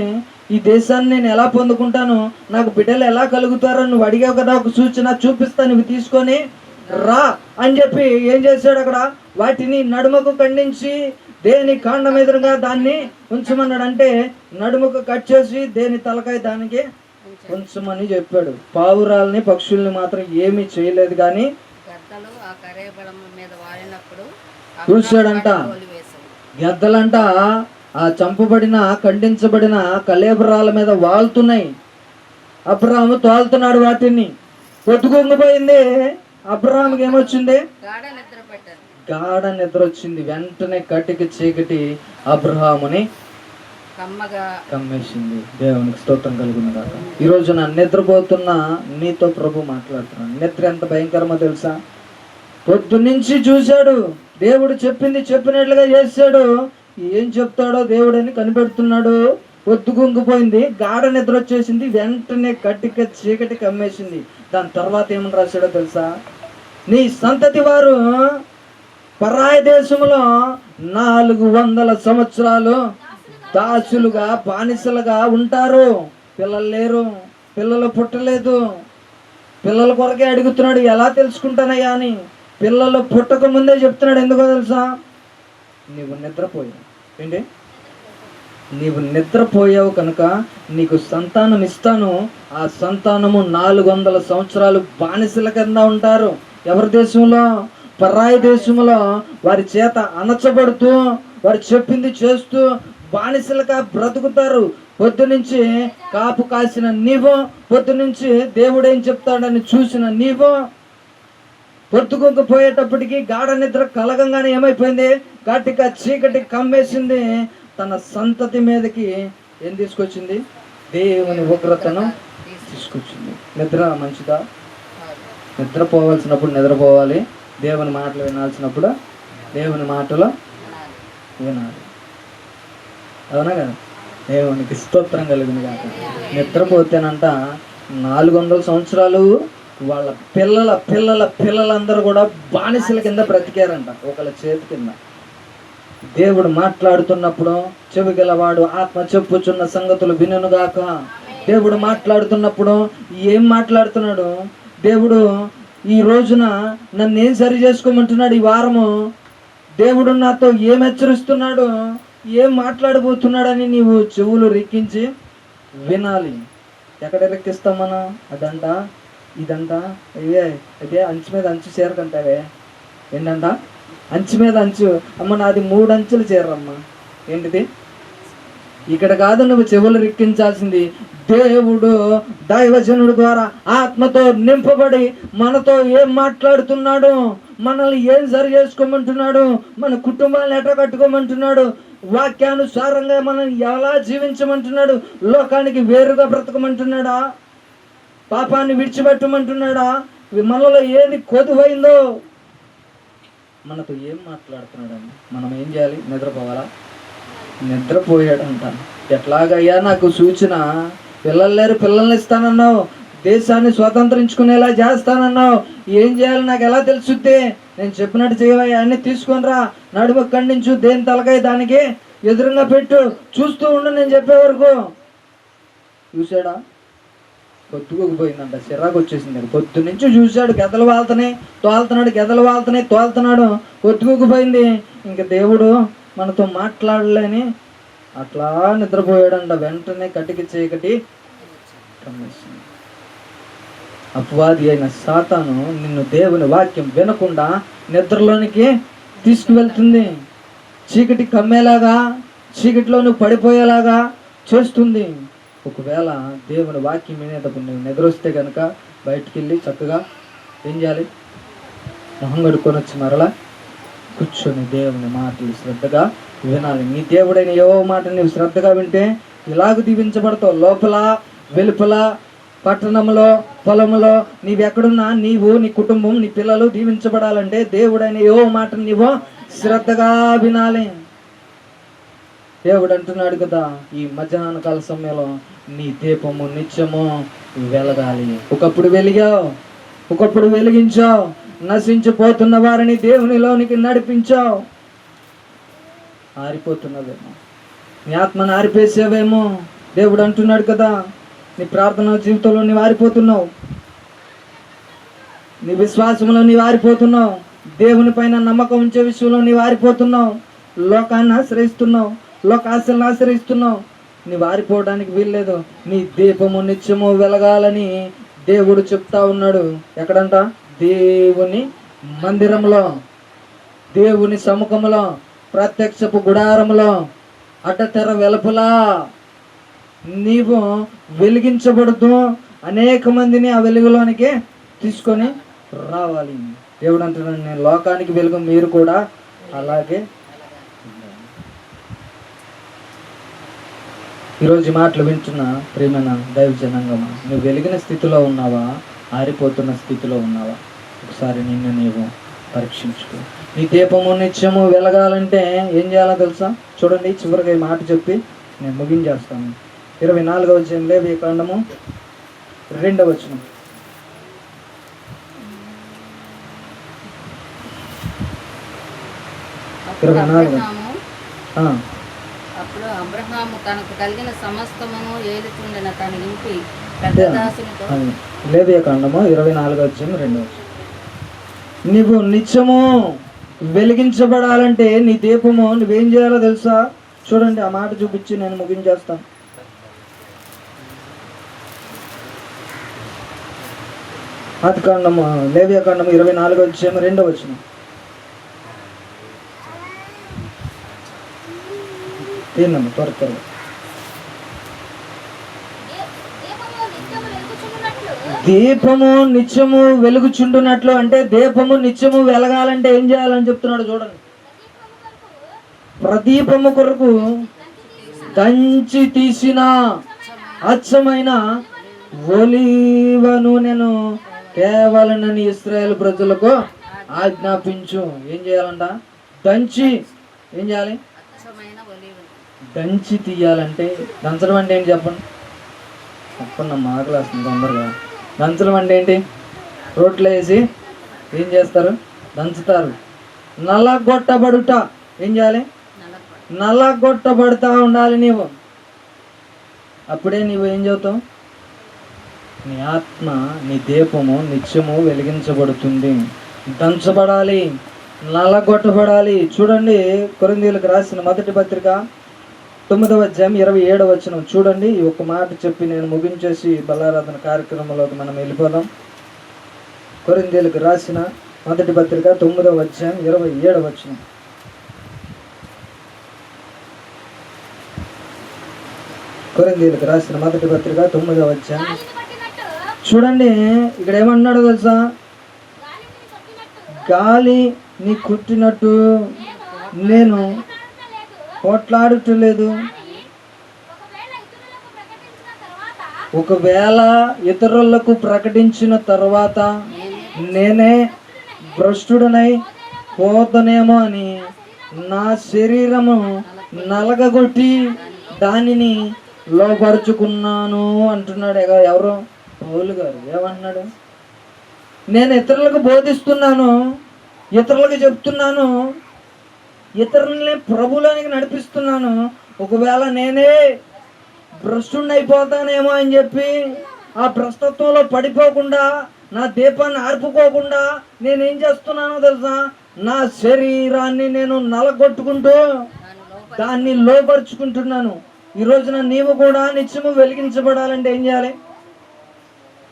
Speaker 3: ఈ దేశాన్ని నేను ఎలా పొందుకుంటాను, నాకు బిడ్డలు ఎలా కలుగుతారో నువ్వు అడిగావు కదా, ఒక సూచన చూపిస్తాను, నువ్వు తీసుకొని రా అని చెప్పి ఏం చేశాడు? అక్కడ వాటిని నడుముకు ఖండించి దేని కాండం ఎదురుగా దాన్ని ఉంచమన్నాడు. అంటే నడుముకు కట్ చేసి దేని తలకాయ దానికి ఉంచమని చెప్పాడు. పావురాల్ని పక్షుల్ని మాత్రం ఏమీ చేయలేదు, కానీ చూశాడంట. గద్దలంట ఆ చంపబడిన ఖండించబడిన కళేబరాల మీద వాళ్తున్నాయి. అబ్రాహాము తోలుతున్నాడు వాటిని. పొద్దుగుంగిపోయింది. అబ్రాహాముకి ఏమొచ్చింది? గాఢ నిద్ర వచ్చింది. వెంటనే కటికి చీకటి అబ్రహాముని కమ్మేసింది. దేవునికి స్తోత్రం కలుగును గాక. ఈరోజు నా నిద్రపోతున్న నీతో ప్రభు మాట్లాడుతున్నాను. నిద్ర ఎంత భయంకరమో తెలుసా? పొద్దున్నుంచి చూశాడు, దేవుడు చెప్పింది చెప్పినట్లుగా చేశాడు. ఏం చెప్తాడో దేవుడు అని కనిపెడుతున్నాడు. పొద్దుగుంగిపోయింది, గాఢ నిద్ర వచ్చేసింది, వెంటనే కటిక చీకటి కమ్మేసింది. దాని తర్వాత ఏమని రాశాడో తెలుసా? నీ సంతతి వారు పరాయి దేశంలో 400 సంవత్సరాలు దాసులుగా బానిసలుగా ఉంటారు. పిల్లలు లేరు, పిల్లలు పుట్టలేదు. పిల్లల కొరకే అడుగుతున్నాడు, ఎలా తెలుసుకుంటానయ్యా అని. పిల్లలు పుట్టక ముందే చెప్తున్నాడు. ఎందుకో తెలుసా? నీవు నిద్రపోయావు. ఏంటి? నీవు నిద్రపోయావు కనుక నీకు సంతానం ఇస్తాను. ఆ సంతానము 400 సంవత్సరాలు బానిసల కింద ఉంటారు. ఎవరి దేశంలో? పరాయి దేశంలో. వారి చేత అణచబడుతూ వారు చెప్పింది చేస్తూ బానిసలుగా బ్రతుకుతారు. పొద్దునుంచి కాపు కాసిన నీవు, పొద్దునుంచి దేవుడు ఏం చెప్తాడని చూసిన నీవు, పొద్దుకోకపోయేటప్పటికి గాఢ నిద్ర కలగంగానే ఏమైపోయింది? గట్టిక చీకటి కమ్మేసింది. తన సంతతి మీదకి ఏం తీసుకొచ్చింది? దేవుని ఉగ్రతను తీసుకొచ్చింది. నిద్ర మంచిదా? నిద్రపోవాల్సినప్పుడు నిద్రపోవాలి. దేవుని మాటలు వినాల్సినప్పుడు దేవుని మాటలు వినాలి. అవునా కదా? దేవునికి స్తోత్రం కలిగింది కాక. నిద్రపోతేనంట 400 సంవత్సరాలు వాళ్ళ పిల్లల పిల్లల పిల్లలందరూ కూడా బానిసల కింద బ్రతికారంట, ఒకళ్ళ చేతి కింద. దేవుడు మాట్లాడుతున్నప్పుడు చెవిగలవాడు ఆత్మ చెప్పుచున్న సంగతులు వినుగాక. దేవుడు మాట్లాడుతున్నప్పుడు ఏం మాట్లాడుతున్నాడు? దేవుడు ఈ రోజున నన్ను ఏం సరి చేసుకోమంటున్నాడు? ఈ వారము దేవుడు నాతో ఏం హెచ్చరిస్తున్నాడు, ఏం మాట్లాడబోతున్నాడని నీవు చెవులు రెక్కించి వినాలి. ఎక్కడ రెక్కిస్తాం మనం? అదంట ఇదంట ఇదే అంచు మీద అంచు చీరకంటావే. ఏంటంట? అంచు మీద అంచు. అమ్మ నాది 3 అంచులు చీరమ్మా. ఏంటిది? ఇక్కడ కాదు నువ్వు చెవులు రెక్కించాల్సింది. దేవుడు దైవజనుడు ద్వారా ఆత్మతో నింపబడి మనతో ఏం మాట్లాడుతున్నాడు, మనల్ని ఏం సరి చేసుకోమంటున్నాడు, మన కుటుంబాలను ఎట్లా కట్టుకోమంటున్నాడు, వాక్యానుసారంగా మనం ఎలా జీవించమంటున్నాడు, లోకానికి వేరుగా బ్రతకమంటున్నాడా, పాపాన్ని విడిచిపెట్టమంటున్నాడా, మనలో ఏది కొదువైందో, మనతో ఏం మాట్లాడుతున్నాడని మనం ఏం చేయాలి? నిద్రపోవాలా? నిద్రపోయాడంట. ఎట్లాగయ్యా? నాకు సూచన, పిల్లలు లేరు, పిల్లల్ని ఇస్తానన్నావు, దేశాన్ని స్వతంత్రించుకునేలా చేస్తానన్నావు, ఏం చేయాలి నాకు ఎలా తెలుసుద్ది? నేను చెప్పినట్టు చేయవయ్యా, అన్ని తీసుకొని రా, నడుము ఖండించు, దేని తలకాయ దానికి ఎదురుగా పెట్టు, చూస్తూ ఉండు నేను చెప్పే వరకు. చూశాడా? పొద్దుకోకపోయిందంట, చిరాకు వచ్చేసింది. పొద్దు నుంచి చూశాడు, గెదలు వాళ్తున్నాయి తోలుతున్నాడు, గెదలు వాళ్తున్నాయి తోలుతున్నాడు, పొద్దుకోకపోయింది. ఇంక దేవుడు మనతో మాట్లాడలేని అట్లా నిద్రపోయాడంట. వెంటనే కటికి చీకటి కమ్మేసింది. అపవాది అయిన సాతాను నిన్ను దేవుని వాక్యం వినకుండా నిద్రలోనికి తీసుకువెళ్తుంది. చీకటి కమ్మేలాగా, చీకటిలో నువ్వు పడిపోయేలాగా చేస్తుంది. ఒకవేళ దేవుని వాక్యం వినేటప్పుడు నువ్వు నిద్రొస్తే కనుక బయటికి వెళ్ళి చక్కగా ఏం చేయాలి? మొహం కడుక్కొని వచ్చి మరలా కూర్చొని దేవుని మాటలు శ్రద్ధగా వినాలి. నీ దేవుడైన యెహోవా మాట నీవు శ్రద్ధగా వింటే ఇలాగ దీవించబడతావు. లోపల వెలుపల, పట్టణంలో, పొలంలో, నీవెక్కడున్నా నీవు, నీ కుటుంబం, నీ పిల్లలు దీవించబడాలంటే దేవుడైన యెహోవా మాట నీవు శ్రద్ధగా వినాలి. దేవుడు అంటున్నాడు కదా, ఈ మధ్యాహ్న కాల సమయంలో నీ దీపము నిత్యము వెలగాలి. ఒకప్పుడు వెలిగావు, ఒకప్పుడు వెలిగించావు, నశించిపోతున్న వారిని దేవునిలోనికి నడిపించావు. ఆరిపోతున్నవేమో, నీ ఆత్మను ఆరిపేసావేమో. దేవుడు అంటున్నాడు కదా, నీ ప్రార్థన జీవితంలో నీవు ఆరిపోతున్నావు, నీ విశ్వాసంలో నీవు ఆరిపోతున్నావు, దేవుని పైన నమ్మకం ఉంచే విషయంలో నీవు ఆరిపోతున్నావు, లోకాన్ని ఆశ్రయిస్తున్నావు, లోకాశలను ఆశ్రయిస్తున్నావు. నీవు ఆరిపోవడానికి వీల్లేదు. నీ దీపము నిత్యము వెలగాలని దేవుడు చెప్తా ఉన్నాడు. ఎక్కడంట? దేవుని మందిరంలో, దేవుని సముఖంలో, ప్రత్యక్షపు గుడారంలో, అడ్డతెర వెలుపలా నీవు వెలిగించబడుతూ అనేక మందిని ఆ వెలుగులోనికి తీసుకొని రావాలి. దేవుడు అంటున్నాడు, నేను లోకానికి వెలుగు, మీరు కూడా అలాగే. ఈరోజు మాటలు వింటున్న ప్రియమైన దైవ జనాంగమా, నువ్వు వెలిగిన స్థితిలో ఉన్నావా, ఆరిపోతున్న స్థితిలో ఉన్నావా? ఒకసారి నిన్ను నీవు పరీక్షించుకో. నీ దీపము నిత్యము వెలగాలంటే ఏం చేయాలో తెలుసా? చూడండి, చివరిగా ఈ మాట చెప్పి నేను ముగించేస్తాను. 24వ అధ్యాయం లేవి కాండము 2వ వచనం.
Speaker 5: అప్పుడు అబ్రహాము తనకు కలిగిన సమస్తమును ఏలుచుండిన తన ఇంటి పెద్ద దాసునితో.
Speaker 3: లేవియా కాండము 24వ అధ్యాయం 2వ వచనం. నీవు నిత్యము వెలిగించబడాలంటే నీ దీపము నువ్వేం చేయాలో తెలుసా? చూడండి, ఆ మాట చూపించి నేను ముగించేస్తాను. ఆది కాండము, లేవియా కాండము 24వ అధ్యాయం 2వ వచనం. ఏందమ్మా త్వర త్వరగా. దీపము నిత్యము వెలుగుచుండునట్లు అంటే దీపము నిత్యము వెలగాలంటే ఏం చేయాలని చెప్తున్నాడు. చూడండి, ప్రదీపము కొరకు దంచి తీసిన అచ్చమైన ఒలీవ నూనెను తేవాలనని ఇశ్రాయేలు ప్రజలకు ఆజ్ఞాపించు. ఏం చేయాలంట? దంచి. ఏం చేయాలి? దంచి తీయాలంటే, దంచడం అంటే ఏంటి చెప్పండి? చెప్పండి, ఆకలి వస్తుంది తొందరగా. దంచడం అంటే ఏంటి? రోట్లో వేసి ఏం చేస్తారు? దంచుతారు. నల్లగొట్టబడుట. ఏం చేయాలి? నల్లగొట్టబడుతూ ఉండాలి నీవు. అప్పుడే నీవు ఏం చదువుతావు? నీ ఆత్మ, నీ దీపము నిత్యము వెలిగించబడుతుంది. దంచబడాలి, నల్లగొట్టబడాలి. చూడండి, కొరింథీయులకు రాసిన మొదటి పత్రిక 9వ అధ్యాయం 27వ వచనం. చూడండి, ఈ ఒక్క మాట చెప్పి నేను ముగించేసి బలారాధన కార్యక్రమంలోకి మనం వెళ్ళిపోదాం. కొరింథీయులకు రాసిన మొదటి పత్రిక 9వ అధ్యాయం 27వ వచనం. కొరింథీయులకు రాసిన మొదటి పత్రిక 9వ అధ్యాయం. చూడండి, ఇక్కడ ఏమన్నాడో తెలుసా? గాలి నీ కుట్టినట్టు నేను పోట్లాడటలేదు. ఒకవేళ ఇతరులకు ప్రకటించిన తర్వాత నేనే భ్రష్టుడనై పోతనేమో అని నా శరీరము నలగగొట్టి దానిని లోపరుచుకున్నాను అంటున్నాడు. ఎవరు? పౌలు గారు. ఏమంటున్నాడు? నేను ఇతరులకు బోధిస్తున్నాను, ఇతరులకు చెప్తున్నాను, ఇతరులని ప్రభువులోనికి నడిపిస్తున్నాను. ఒకవేళ నేనే భ్రష్టుని అయిపోతానేమో అని చెప్పి ఆ భ్రష్టత్వంలో పడిపోకుండా, నా దీపాన్ని ఆర్పుకోకుండా నేనేం చేస్తున్నానో తెలుసా? నా శరీరాన్ని నేను నలగొట్టుకుంటూ దాన్ని లోపరుచుకుంటున్నాను. ఈ రోజున నీవు కూడా నిత్యము వెలిగించబడాలంటే ఏం చేయాలి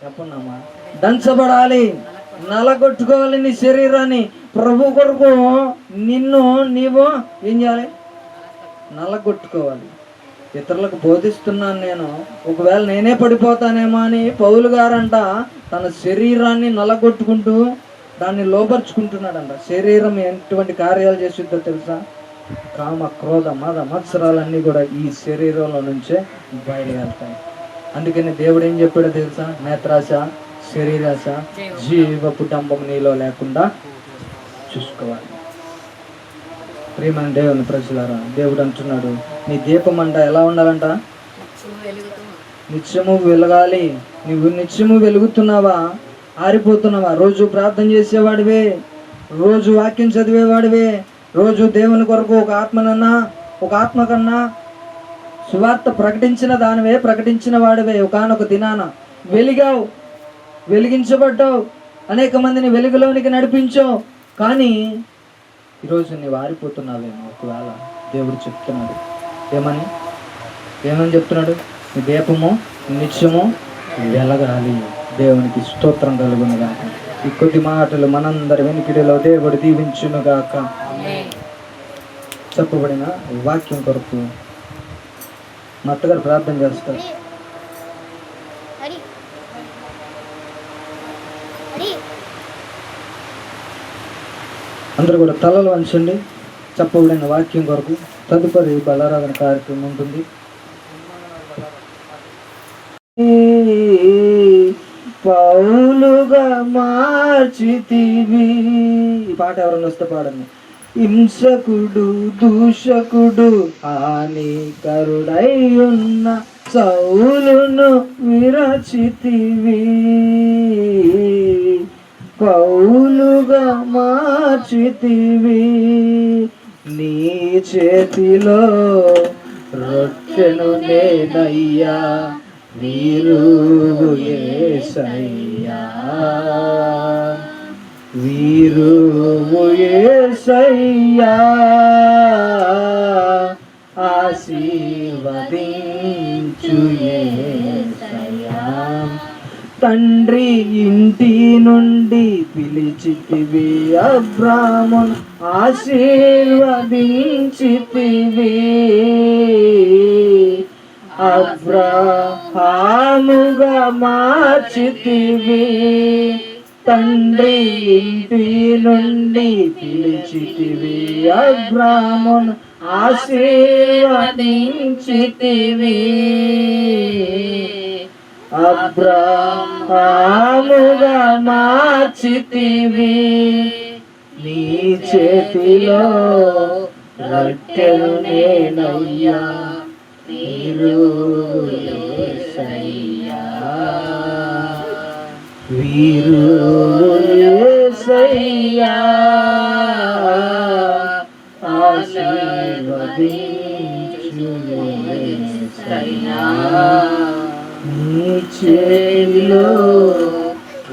Speaker 3: చెప్పండమ్మా? దంచబడాలి, నలగొట్టుకోవాలి నీ శరీరాన్ని. ప్రభు కొరకు నిన్ను నీవు ఏం చేయాలి? నలగొట్టుకోవాలి. ఇతరులకు బోధిస్తున్నాను నేను, ఒకవేళ నేనే పడిపోతానేమో అని పౌలు గారంట తన శరీరాన్ని నలగొట్టుకుంటూ దాన్ని లోపరుచుకుంటున్నాడంట. శరీరం ఎటువంటి కార్యాలు చేస్తుందో తెలుసా? కామ, క్రోధ, మద, మత్సరాలన్నీ కూడా ఈ శరీరంలో నుంచే బయలుదేరుతాయి. అందుకని దేవుడు ఏం చెప్పాడో తెలుసా? నేత్రాశ, శరీరాశ, జీవపు డంబం నీలో లేకుండా చూసుకోవాలి. ప్రియమైన దేవుని ప్రజలారా, దేవుడు అంటున్నాడు నీ దీపం అంట ఎలా ఉండాలంట? నిత్యము వెలగాలి. నువ్వు నిత్యము వెలుగుతున్నావా? ఆరిపోతున్నావా? రోజు ప్రార్థన చేసేవాడివే, రోజు వాక్యం చదివేవాడివే, రోజు దేవుని కొరకు ఒక ఆత్మ కన్నా సువార్త ప్రకటించిన దానివే, ప్రకటించిన వాడివే. ఒకనొక దినాన వెలిగావు, వెలిగించబడ్డావు, అనేక మందిని వెలుగులోనికి నడిపించావు. కానీ ఈరోజు నీవు ఆరిపోతున్నావేమో. ఒకవేళ దేవుడు చెప్తున్నాడు ఏమని చెప్తున్నాడు? నీ దీపము నిత్యము వెలగాలి. దేవునికి స్తోత్రం కలుగునుగాక. ఈ కొద్ది మాటలు మనందరి వెనుకిడిలో దేవుడు దీవించునుగాక. చెప్పబడిన వాక్యం కొరకు మా అత్తగారు ప్రార్థన చేస్తారు. అందరూ కూడా తలలు వంచండి. చెప్పబడిన వాక్యం కొరకు తదుపరి బలారాధన కార్యక్రమం ఉంటుంది. పౌలుగా మార్చితివి. ఈ పాట ఎవరైనా వస్తే పాడండి. హింసకుడు, దూషకుడు, హానికరుడై ఉన్న సౌలును విరచితివి. పౌలుగా మార్చితివి. నీ చేతిలో రొట్టెను నేనయ్యా, వీరువు యేసయ్యా, వీరువు యేసయ్యా, ఆశీర్వదించు యేసయ్యా. తండ్రి ఇంటి నుండి పిలిచితివి అబ్రామును, ఆశీర్వదించితివి. అబ్రాహాముగా మార్చితివి. తండ్రి ఇంటి నుండి పిలిచితివి అబ్రామును, ఆశీర్వదించితివి. అబ్రాహాముగా మార్చితివి. నీ చేతిలో రొట్టెను నేనయ్యా, వీరువు యేసయ్యా, వీరువు యేసయ్యా, ఆశీర్వదించు యేసయ్యా. నీ చేతిలో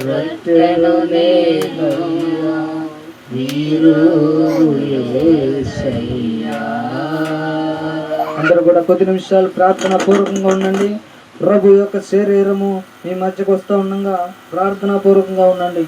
Speaker 3: రొట్టెను నేనయ్యా, వీరువు యేసయ్యా. అందరూ కూడా కొద్ది నిమిషాలు ప్రార్థనా పూర్వకంగా ఉండండి. ప్రభు యొక్క శరీరము మీ మధ్యకు వస్తూ ఉండగా ప్రార్థనా పూర్వకంగా ఉండండి.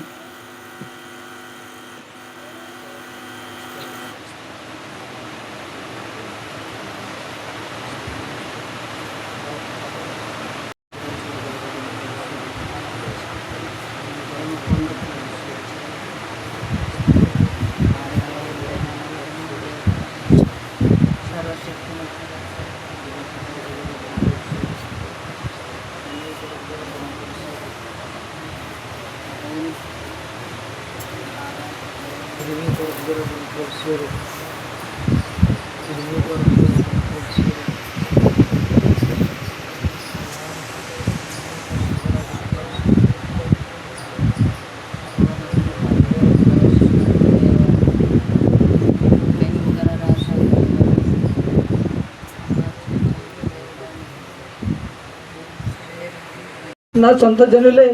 Speaker 3: నా సొంత జనులే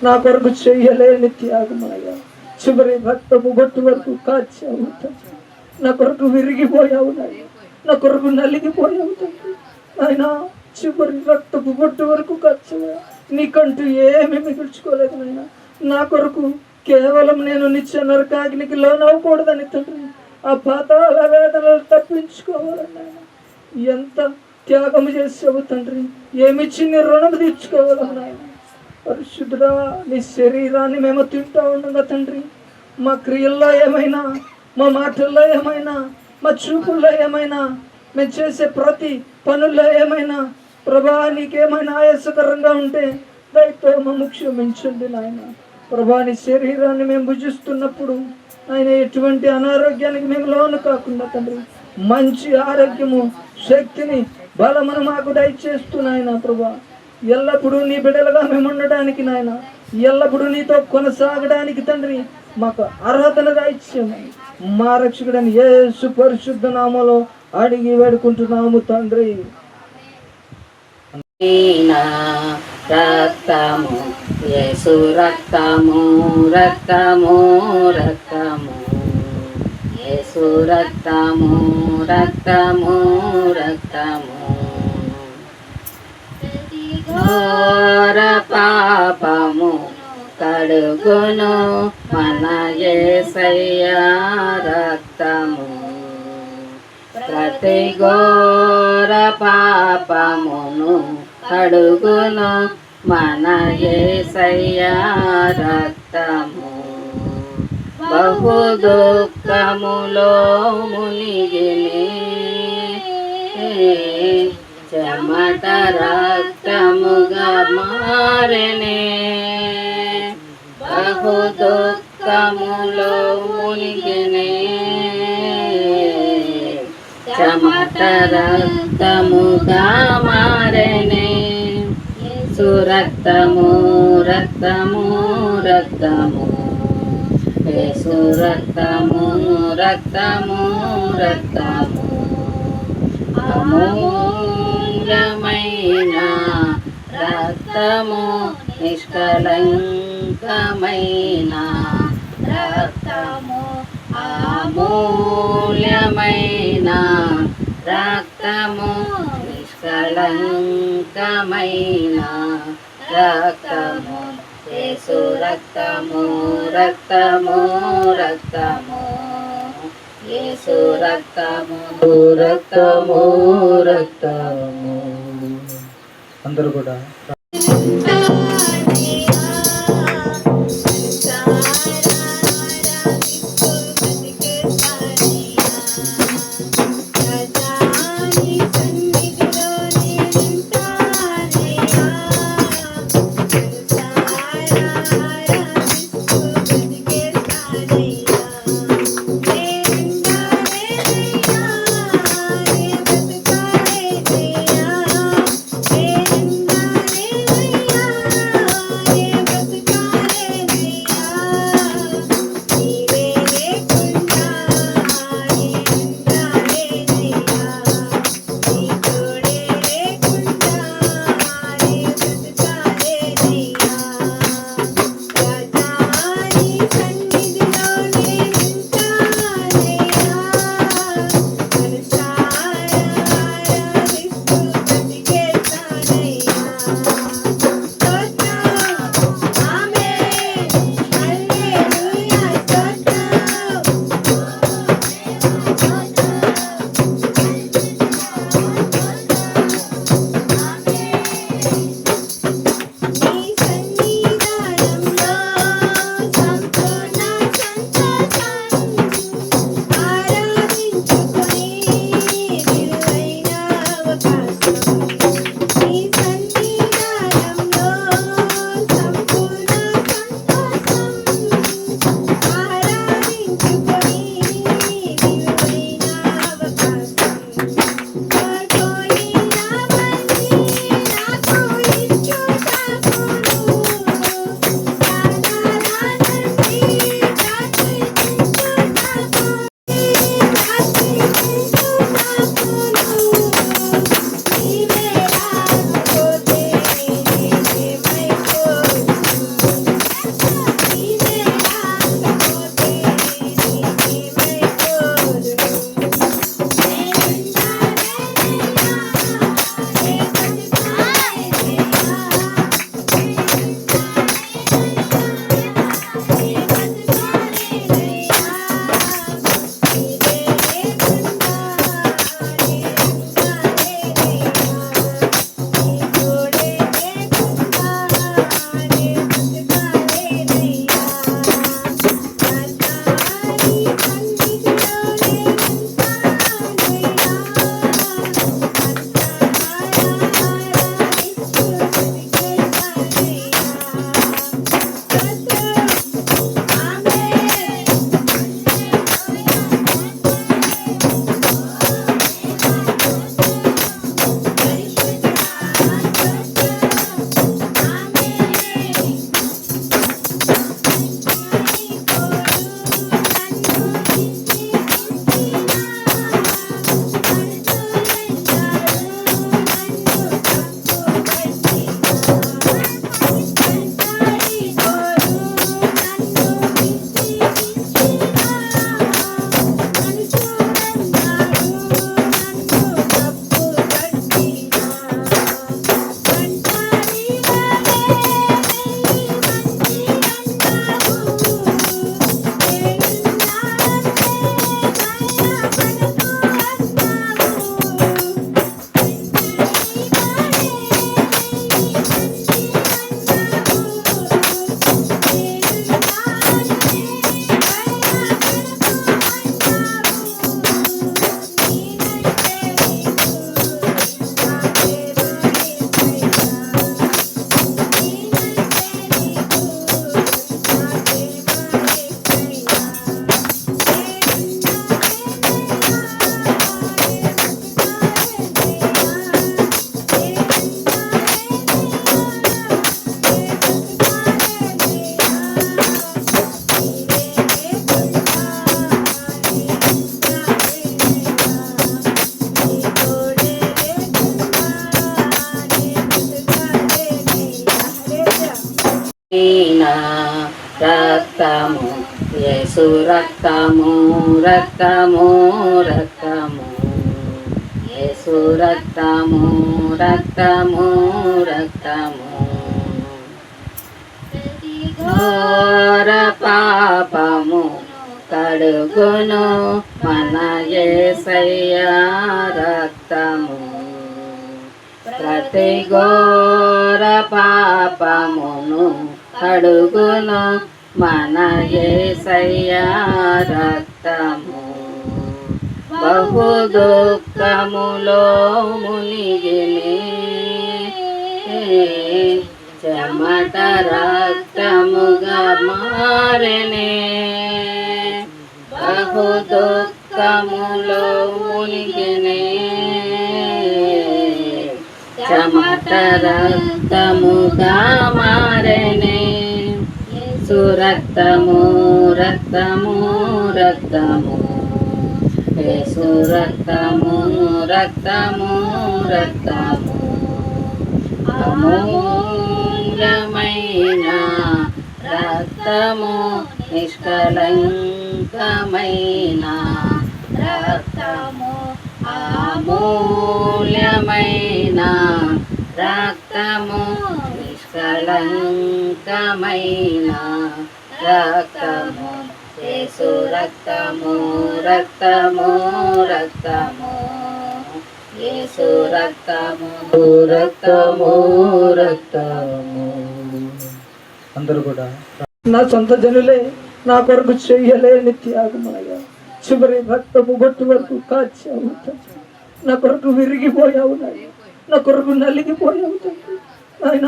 Speaker 3: నా కొరకు చెయ్యలేని త్యాగమాయా, చివరి రక్తము బొట్టు వరకు కాచావు, నా కొరకు విరిగిపోయావు. నా కొరకు నలిగిపోయావు తండ్రి. ఆయన చివరి రక్తపు బొట్టు వరకు ఖర్చుగా నీకంటూ ఏమీ మిగుల్చుకోలేదు నాయన. నా కొరకు కేవలం నేను నిత్య నరకాగ్నికి లోనవ్వకూడదని తండ్రి, ఆ పాతాళ వేదనలు తప్పించుకోవాలని నాయన ఎంత త్యాగం చేసావు తండ్రి. ఏమిచ్చి నీ రుణం తీర్చుకోవాలి నాయన. పరిశుద్ధుడా, నీ శరీరాన్ని మేము తింటూ ఉండగా తండ్రి, మా క్రియల్లో ఏమైనా, మా మాటల్లో ఏమైనా, మా చూపుల్లో ఏమైనా, మేము చేసే ప్రతి పనుల్లో ఏమైనా ప్రభా నీకేమైనా ఆయాసకరంగా ఉంటే దయతో మమ్మ క్షమించండి నాయన. ప్రభా నీ శరీరాన్ని మేము భుజిస్తున్నప్పుడు ఆయన ఎటువంటి అనారోగ్యానికి మేము లోను కాకుండా తండ్రి మంచి ఆరోగ్యము, శక్తిని, బలమును మాకు దయచేస్తున్నాయన. ప్రభా ఎల్లప్పుడూ నీ బిడ్డలుగా మేము ఉండడానికి నాయన, ఎల్లప్పుడూ నీతో కొనసాగడానికి తండ్రి మాకు అర్హతను దయచేయమని మా రక్షకుడని యేసు పరిశుద్ధ నామములో అడిగి వేడుకుంటున్నాము తండ్రి.
Speaker 5: రక్తము యేసు రక్తము, రక్తము రక్తము యేసు రక్తము, రక్తము రక్తము ఘోర పాపము కడుగును మన యేసయ్య రక్తము. ప్రతి ఘోర పాపమును కడుగును మన యేసయ్య రక్తము. బహు దుఃఖములో మునిగిని చెమట రక్తముగా మారెనే. బహు దుఃఖములో మునిగినే చెమట రక్తముగా మారెనే. సురక్తము, రక్తము రక్తము యేసు రక్తము, రక్తము రక్తము అమూల్యమైన రక్తము, నిష్కలంకమైన రక్తము, అమూల్యమైన రక్తము, నిష్కలంకమైన రక్తము యేసు రక్తము, రక్తము రక్తము యేసు రక్తము,
Speaker 3: రక్తము రక్తము. అందరూ కూడా
Speaker 5: నా రక్తము యేసు రక్తము రక్తము రక్తము యేసు రక్తము రక్తము రక్తము ఘోర పాపము కడుగును మన యేసయ్య రక్తము ప్రతి ఘోర పాపమును కడుగును మన యేసయ్య రక్తము బహు దుఃఖములో మునిగిని చెమట రక్తముగా మారెనే బహు దుఃఖములో మునిగినే చెమట రక్తముగా మారెనే సురక్తము రక్తము రక్తము యేసు రక్తము రక్తము రక్తము అమూల్యమైన రక్తము నిష్కలంకమైన రక్తము అమూల్యమైన రక్తము నిష్కలంకమైన రక్తము యేసు రక్తము రక్తము రక్తము యేసు రక్తము రక్తము రక్తము.
Speaker 3: అందరూ కూడా నా సొంత జనులే నా కొరకు చెయ్యలేని త్యాగమనగా చివరి రక్తము బొట్టు వరకు కాచావు తండ్రి. నా కొరకు విరిగిపోయావు నాయన, నా కొరకు నలిగిపోయావు తండ్రి. ఆయన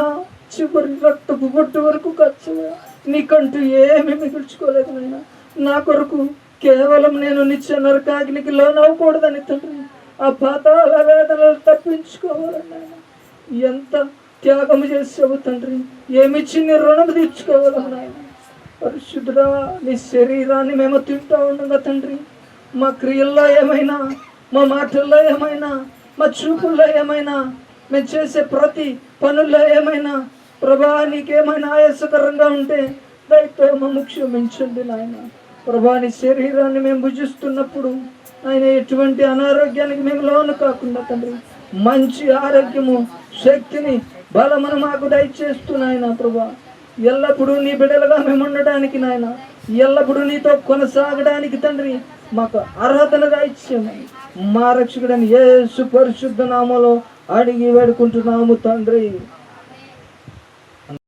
Speaker 3: చివరి రక్తపు బొట్టు వరకు కాచావు. నీకంటూ ఏమీ మిగుల్చుకోలేదు నాయన. నా కొరకు కేవలం నేను నిత్య నరకాగ్నికి లోనవ్వకూడదని తండ్రి, ఆ పాతాళ వేదనలు తప్పించుకోవాలని ఆయన ఎంత త్యాగం చేసావు తండ్రి. ఏమిచ్చి నీ రుణం తీర్చుకోవాలని ఆయన. పరిశుద్ధుడా, నీ శరీరాన్ని మేము తింటూ ఉండగా తండ్రి, మా క్రియల్లో ఏమైనా, మా మాటల్లో ఏమైనా, మా చూపుల్లో ఏమైనా, మేము చేసే ప్రతి పనుల్లో ఏమైనా ప్రభా నీకేమైనా ఆయాసకరంగా ఉంటే దయతో మమ్ము క్షమించండి నాయన. ప్రభా నీ శరీరాన్ని మేము భుజిస్తున్నప్పుడు ఆయన ఎటువంటి అనారోగ్యానికి మేము లోను కాకుండా తండ్రి మంచి ఆరోగ్యము, శక్తిని, బలమును మాకు దయచేస్తూ నాయన ప్రభా ఎల్లప్పుడూ నీ బిడ్డలుగా మేము ఉండడానికి నాయన, ఎల్లప్పుడూ నీతో కొనసాగడానికి తండ్రి మాకు అర్హతను దయచేయమని మా రక్షకుడని యేసు పరిశుద్ధ నామములో అడిగి వేడుకుంటున్నాము తండ్రి.